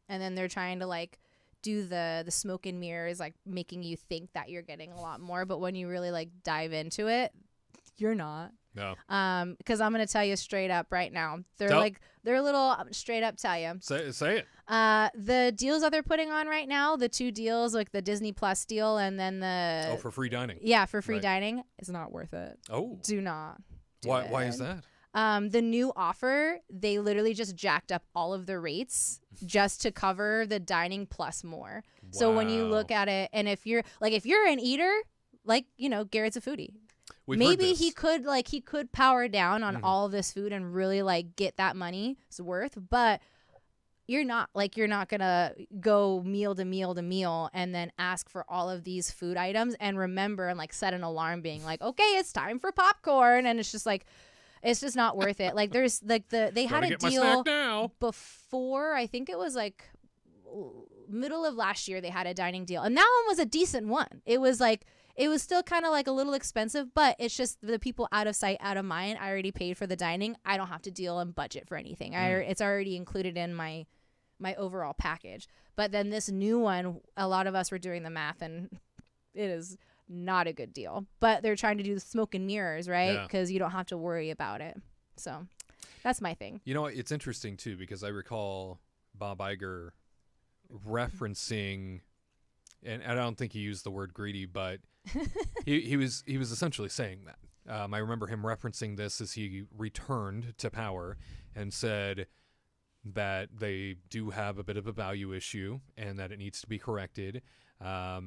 And then they're trying to like do the smoke and mirrors, like making you think that you're getting a lot more. But when you really like dive into it, you're not. No. Because I'm going to tell you straight up right now. They're a little straight up tell you. Say it. The deals that they're putting on right now, the 2 deals, like the Disney Plus deal and then the... Oh, for free dining. Yeah, for free dining, is not worth it. Oh. Do not do Why it. Why is that? The new offer, they literally just jacked up all of the rates just to cover the dining plus more. Wow. So when you look at it, and if you're an eater, like, you know, Garrett's a foodie. Maybe he could power down on all this food and really like get that money's worth, but you're not gonna go meal to meal to meal and then ask for all of these food items and remember and like set an alarm being like, okay, it's time for popcorn, and it's just like, it's just not worth it. Like there's like they had a deal before, I think it was like middle of last year, they had a dining deal, and that one was a decent one. It was still kind of like a little expensive, but it's just the people out of sight, out of mind. I already paid for the dining. I don't have to deal and budget for anything. It's already included in my overall package. But then this new one, a lot of us were doing the math, and it is not a good deal. But they're trying to do the smoke and mirrors, right? Because you don't have to worry about it. So that's my thing. You know, it's interesting, too, because I recall Bob Iger referencing, and I don't think he used the word greedy, but he was essentially saying that. I remember him referencing this as he returned to power and said that they do have a bit of a value issue and that it needs to be corrected. I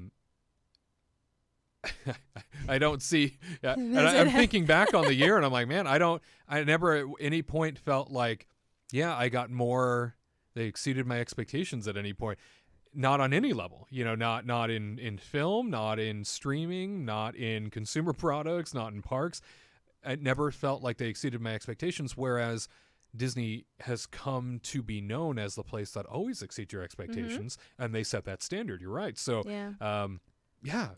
don't see, and I'm thinking back on the year, and I'm like, man, I never at any point felt like, yeah, I got more. They exceeded my expectations at any point. Not on any level, you know, not in film, not in streaming, not in consumer products, not in parks. It never felt like they exceeded my expectations, whereas Disney has come to be known as the place that always exceeds your expectations, and they set that standard. You're right. So, a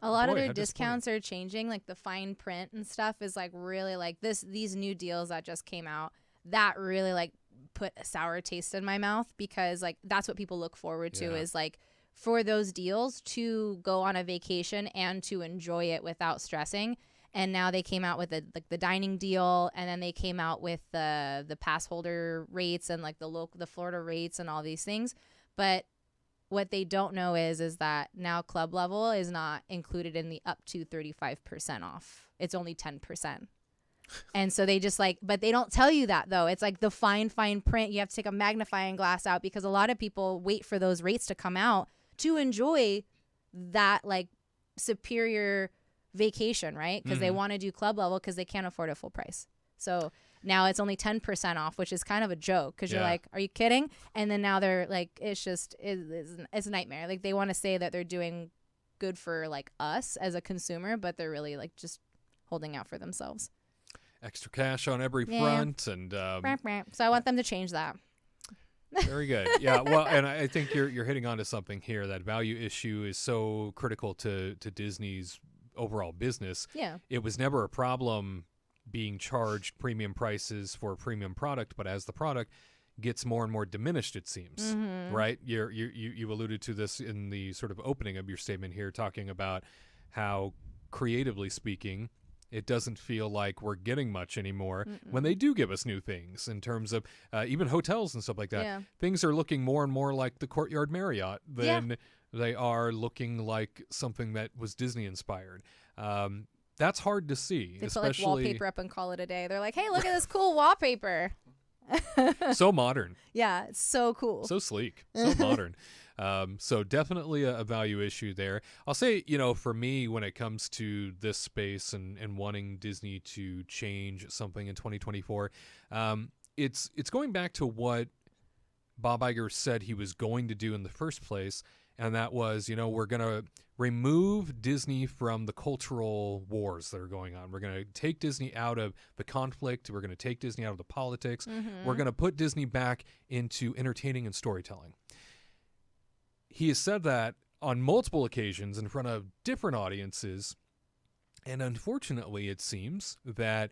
lot of their discounts are changing. Like the fine print and stuff is like really like these new deals that just came out that really like put a sour taste in my mouth, because like that's what people look forward to is like for those deals to go on a vacation and to enjoy it without stressing. And now they came out with the dining deal, and then they came out with the pass holder rates and like the Florida rates and all these things. But what they don't know is that now club level is not included in the up to 35% off. It's only 10%. And so they just like, but they don't tell you that though. It's like the fine print. You have to take a magnifying glass out, because a lot of people wait for those rates to come out to enjoy that like superior vacation, right? Because they want to do club level because they can't afford a full price. So now it's only 10% off, which is kind of a joke, because you're like, are you kidding? And then now they're like, it's a nightmare. Like they want to say that they're doing good for like us as a consumer, but they're really like just holding out for themselves. Extra cash on every front, and so I want them to change that. Very good. Yeah, well, and I think you're hitting onto something here. That value issue is so critical to Disney's overall business. Yeah, it was never a problem being charged premium prices for a premium product, but as the product gets more and more diminished, it seems, right? You alluded to this in the sort of opening of your statement here, talking about how creatively speaking, it doesn't feel like we're getting much anymore when they do give us new things in terms of even hotels and stuff like that. Yeah. Things are looking more and more like the Courtyard Marriott than they are looking like something that was Disney inspired. That's hard to see. They put like wallpaper up and call it a day. They're like, hey, look at this cool wallpaper. So modern. Yeah, it's so cool. So sleek. So modern. So definitely a value issue there. I'll say, you know, for me, when it comes to this space and wanting Disney to change something in 2024, it's going back to what Bob Iger said he was going to do in the first place, and that was, you know, we're going to remove Disney from the cultural wars that are going on. We're going to take Disney out of the conflict. We're going to take Disney out of the politics. We're going to put Disney back into entertaining and storytelling. He has said that on multiple occasions in front of different audiences, and unfortunately it seems that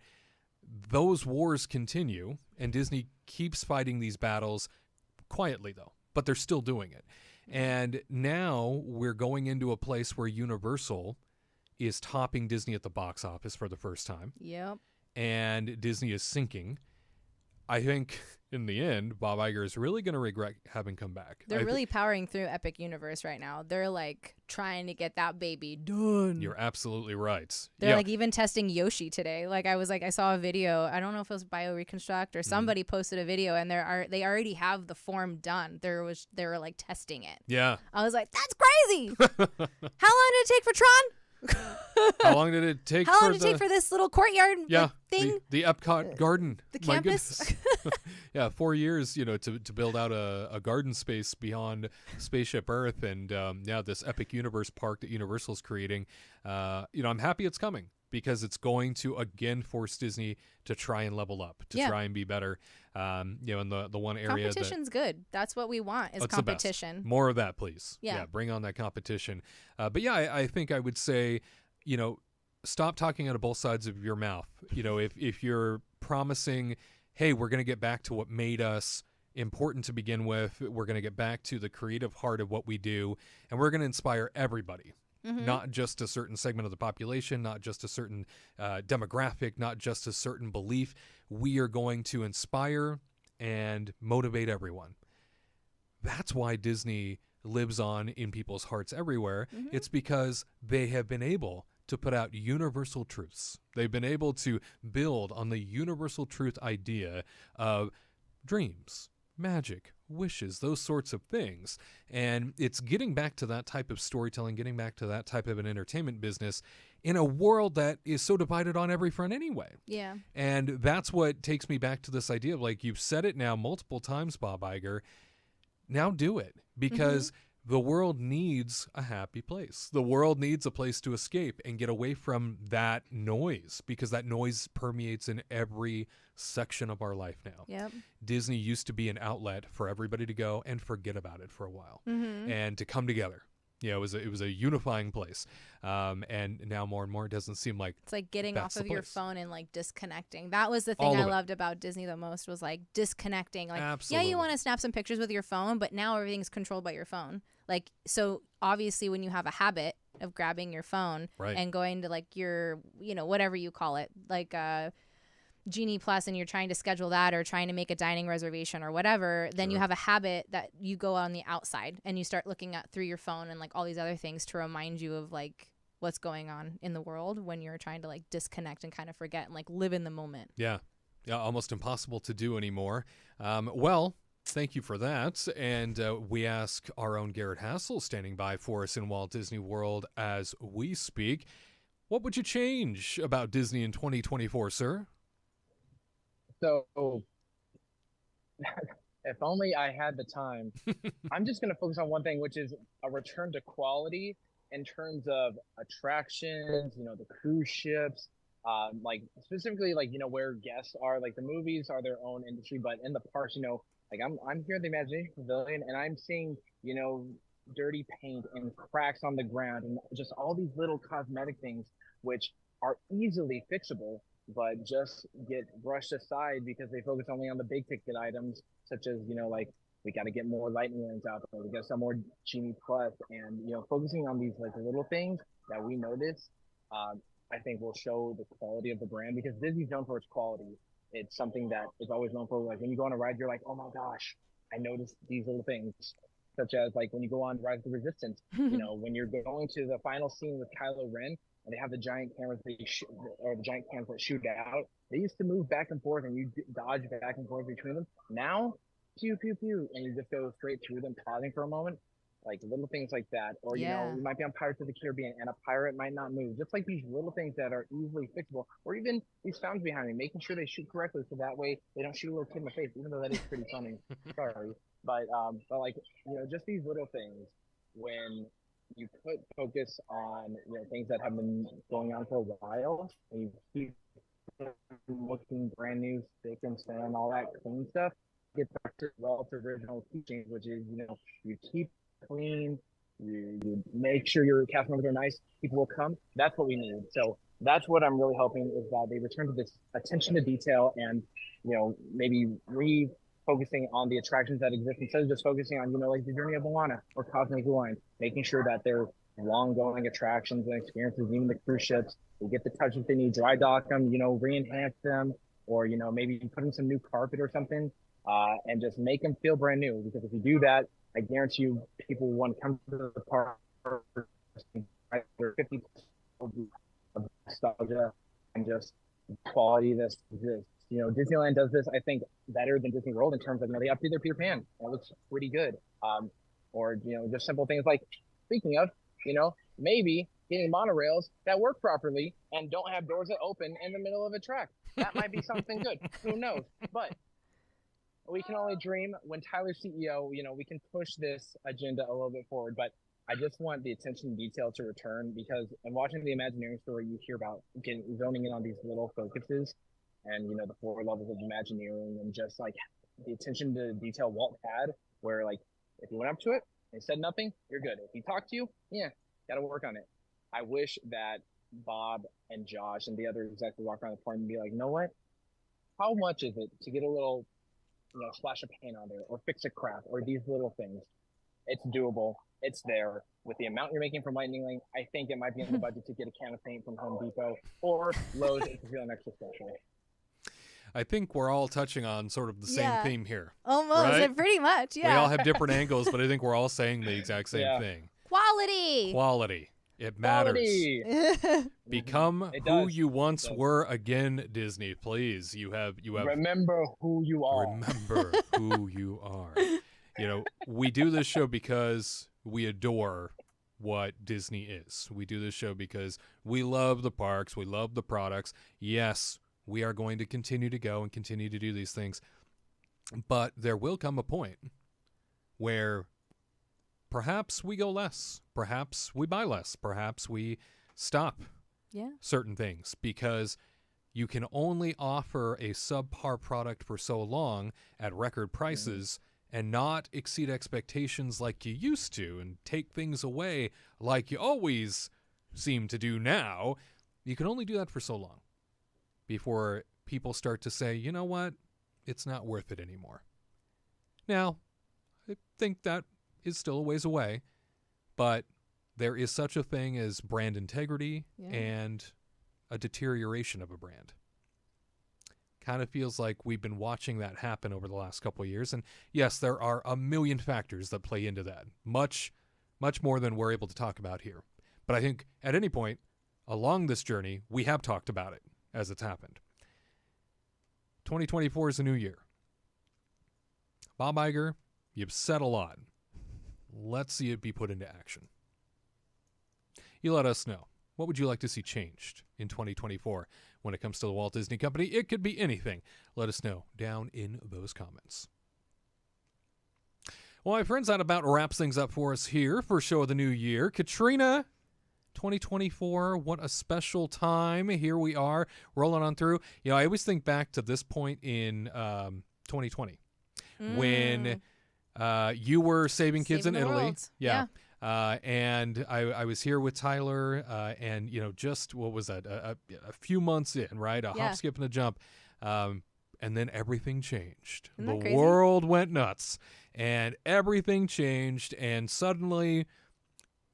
those wars continue, and Disney keeps fighting these battles quietly, though, but they're still doing it. And now we're going into a place where Universal is topping Disney at the box office for the first time. Yep. And Disney is sinking. I think in the end, Bob Iger is really going to regret having come back. They're really powering through Epic Universe right now. They're like trying to get that baby done. You're absolutely right. They're like even testing Yoshi today. Like I saw a video. I don't know if it was BioReconstruct or somebody posted a video, and they already have the form done. They were like testing it. Yeah. I was like, that's crazy. How long did it take for Tron? How long did it take? How long did it take for this little courtyard thing? The Epcot garden. The My campus. goodness. Yeah, 4 years, to build out a garden space beyond Spaceship Earth, and this Epic Universe park that Universal's creating. I'm happy it's coming because it's going to again force Disney to try and level up, to try and be better. In the one area competition's good. That's what we want is competition. More of that, please. Yeah, bring on that competition. I think I would say, stop talking out of both sides of your mouth. If you're promising, hey, we're going to get back to what made us important to begin with, we're going to get back to the creative heart of what we do, and we're going to inspire everybody. Not just a certain segment of the population, not just a certain demographic, not just a certain belief. We are going to inspire and motivate everyone. That's why Disney lives on in people's hearts everywhere. It's because they have been able to put out universal truths. They've been able to build on the universal truth idea of dreams, magic, wishes, those sorts of things. And it's getting back to that type of storytelling, getting back to that type of an entertainment business in a world that is so divided on every front anyway. Yeah. And that's what takes me back to this idea of, like, you've said it now multiple times, Bob Iger. Now do it, because the world needs a happy place. The world needs a place to escape and get away from that noise, because that noise permeates in every section of our life now. Yep. Disney used to be an outlet for everybody to go and forget about it for a while and to come together. It was a unifying place. And now more and more, it doesn't seem like it's like getting off of your phone and like disconnecting. That was the All thing of I it. loved about Disney the most, was like disconnecting. Like, Absolutely. yeah, you want to snap some pictures with your phone, but now everything's controlled by your phone. Like, so obviously when you have a habit of grabbing your phone and going to like your, whatever you call it, like Genie Plus, and you're trying to schedule that or trying to make a dining reservation or whatever, then you have a habit that you go on the outside and you start looking at through your phone and like all these other things to remind you of like what's going on in the world when you're trying to like disconnect and kind of forget and like live in the moment. Yeah, almost impossible to do anymore. Well, thank you for that. And we ask our own Garrett Hassel, standing by for us in Walt Disney World as we speak. What would you change about Disney in 2024, sir? So, if only I had the time. I'm just going to focus on one thing, which is a return to quality in terms of attractions, the cruise ships, like specifically, like, where guests are. Like, the movies are their own industry, but in the parks, like I'm here at the Imagination Pavilion, and I'm seeing, dirty paint and cracks on the ground and just all these little cosmetic things, which are easily fixable, but just get brushed aside because they focus only on the big ticket items, such as, like, we got to get more lightning lanes out there, we got some more Genie Plus, and, focusing on these like little things that we notice, I think will show the quality of the brand, because Disney's known for its quality. It's something that is always known for. Like, when you go on a ride, you're like, oh my gosh, I noticed these little things, such as like when you go on Rise of the Resistance, when you're going to the final scene with Kylo Ren, and they have the giant cameras or the giant cams that shoot out. They used to move back and forth, and you dodge back and forth between them. Now, pew, pew, pew, and you just go straight through them, pausing for a moment. Like little things like that. Or, you might be on Pirates of the Caribbean, and a pirate might not move. Just like these little things that are easily fixable. Or even these fountains behind me, making sure they shoot correctly so that way they don't shoot a little kid in the face, even though that is pretty funny. Sorry. But like, just these little things, when you put focus on things that have been going on for a while, and you keep looking brand new, spick and span, all that clean stuff. Get back to Walt's original teaching, which is you keep clean, you make sure your cast members are nice, people will come. That's what we need. So that's what I'm really hoping, is that they return to this attention to detail, and maybe focusing on the attractions that exist instead of just focusing on, like the Journey of Moana or Cosmic Rewind, making sure that they're long-going attractions and experiences, even the cruise ships. They get the touch that they need, dry dock them, re-enhance them, or maybe put in some new carpet or something, and just make them feel brand new. Because if you do that, I guarantee you, people will want to come to the park. 50 of nostalgia and just quality. This Disneyland does this, I think, better than Disney World in terms of they update their Peter Pan. That looks pretty good. Or just simple things like, speaking of, maybe getting monorails that work properly and don't have doors that open in the middle of a track. That might be something good. Who knows? But we can only dream. When Tyler's CEO, we can push this agenda a little bit forward. But I just want the attention to detail to return, because in watching the Imagineering story, you hear about zoning in on these little focuses and, the 4 levels of Imagineering, and just like the attention to detail Walt had, where like if you went up to it and said nothing, you're good. If he talked to you, yeah, got to work on it. I wish that Bob and Josh and the other execs would walk around the park and be like, you know what? How much is it to get a little, splash of paint on there, or fix a crack, or these little things? It's doable. It's there. With the amount you're making from Lightning Lane, I think it might be in the budget to get a can of paint from Home Depot or Lowe's if you're feeling extra special. I think we're all touching on sort of the same theme here. Almost, right? Pretty much, yeah. We all have different angles, but I think we're all saying the exact same thing. Quality. It matters. Quality. Become who you once were again, Disney. Please, you have. Remember who you are. Remember who you are. We do this show because we adore what Disney is. We do this show because we love the parks. We love the products. Yes, we are going to continue to go and continue to do these things. But there will come a point where perhaps we go less. Perhaps we buy less. Perhaps we stop certain things, because you can only offer a subpar product for so long at record prices and not exceed expectations like you used to, and take things away like you always seem to do now. You can only do that for so long before people start to say, you know what, it's not worth it anymore. Now, I think that is still a ways away, but there is such a thing as brand integrity and a deterioration of a brand. Kind of feels like we've been watching that happen over the last couple of years. And yes, there are a million factors that play into that, much more than we're able to talk about here. But I think at any point along this journey, we have talked about it as it's happened. 2024 is a new year. Bob Iger, you've said a lot. Let's see it be put into action. You let us know. What would you like to see changed in 2024 when it comes to the Walt Disney Company? It could be anything. Let us know down in those comments. Well, my friends, that about wraps things up for us here for Show of the New Year. Katrina, 2024, what a special time. Here we are, rolling on through. I always think back to this point in 2020 when you were saving kids in Italy. World. Yeah. And I was here with Tyler, and just what was that? A few months in, right? A hop, skip, and a jump, and then everything changed. Isn't that The crazy? world went nuts, and everything changed, and suddenly,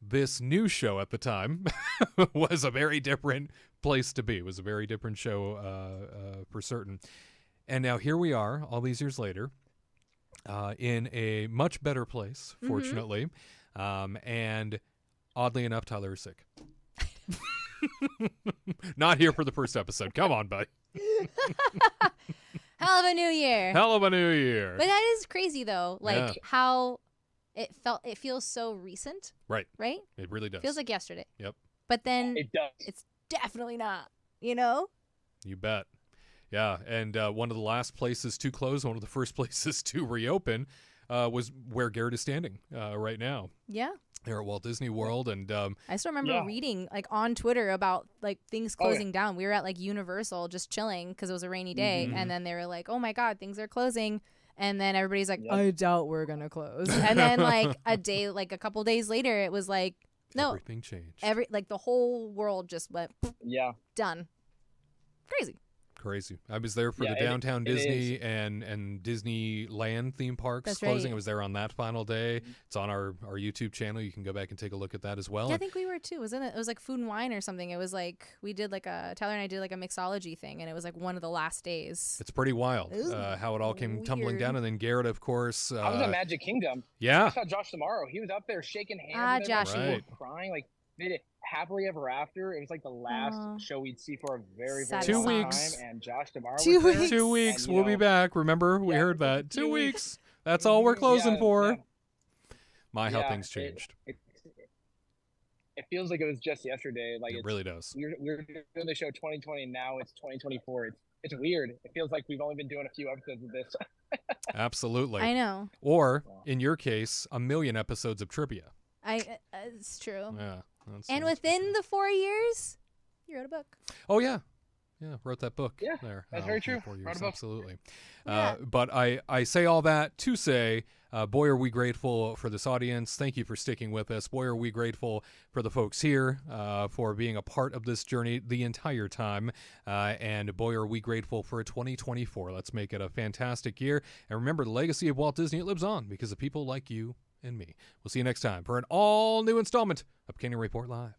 this new show at the time was a very different place to be. It was a very different show, for certain. And now here we are, all these years later, in a much better place, fortunately. And oddly enough, Tyler is sick. Not here for the first episode. Come on, buddy. Hell of a new year. Hell of a new year. But that is crazy, though. Like how it felt. It feels so recent. Right. Right? It really does. Feels like yesterday. Yep. But then It does. it's definitely not. You bet. Yeah. And one of the last places to close, one of the first places to reopen, was where Garrett is standing right now. Yeah. There at Walt Disney World. And I still remember reading like on Twitter about like things closing down. We were at like Universal just chilling because it was a rainy day, and then they were like, "Oh my God, things are closing." And then everybody's like, "I doubt we're gonna close." And then like a couple days later, it was like, "No, everything changed." The whole world just went done." crazy. I was there for Yeah, the downtown it Disney and Disneyland theme parks That's closing. right. I was there on that final day. It's on our YouTube channel. You can go back and take a look at that as well. Yeah, I think we were too. Wasn't it? It was like food and wine or something. It was like we did like Tyler and I did like a mixology thing, and it was like one of the last days. It's pretty wild It was how it all came tumbling weird. down. And then Garrett, of course. I was at Magic Kingdom. I Yeah. saw Josh tomorrow. He was up there shaking hands. Ah, with everyone. Joshy. People Right. were crying. Like, made it happily ever after. It was like the last Aw. show we'd see for a very, Sad very 2 long weeks. time. And Josh tomorrow 2 was there. weeks. 2 weeks. And, you We'll be know, back. Remember, we yeah, heard that. 2 2 weeks. weeks. That's all we're closing Yeah, for. yeah. My, how Yeah, things changed. It feels like it was just yesterday. Like It really does. we're doing the show 2020 now. It's 2024. It's weird. It feels like we've only been doing a few episodes of this. Absolutely. I know. Or, in your case, a million episodes of trivia. It's true. Yeah. That's And for within sure. the 4 years, you wrote a book. Oh, yeah. Yeah, wrote that book Yeah, there. that's very in true. 4 years, Wrote a book. absolutely. Yeah. But I say all that to say, boy, are we grateful for this audience. Thank you for sticking with us. Boy, are we grateful for the folks here for being a part of this journey the entire time. And boy, are we grateful for 2024. Let's make it a fantastic year. And remember, the legacy of Walt Disney, it lives on because of people like you and me. We'll see you next time for an all-new installment of Kingdom Report Live.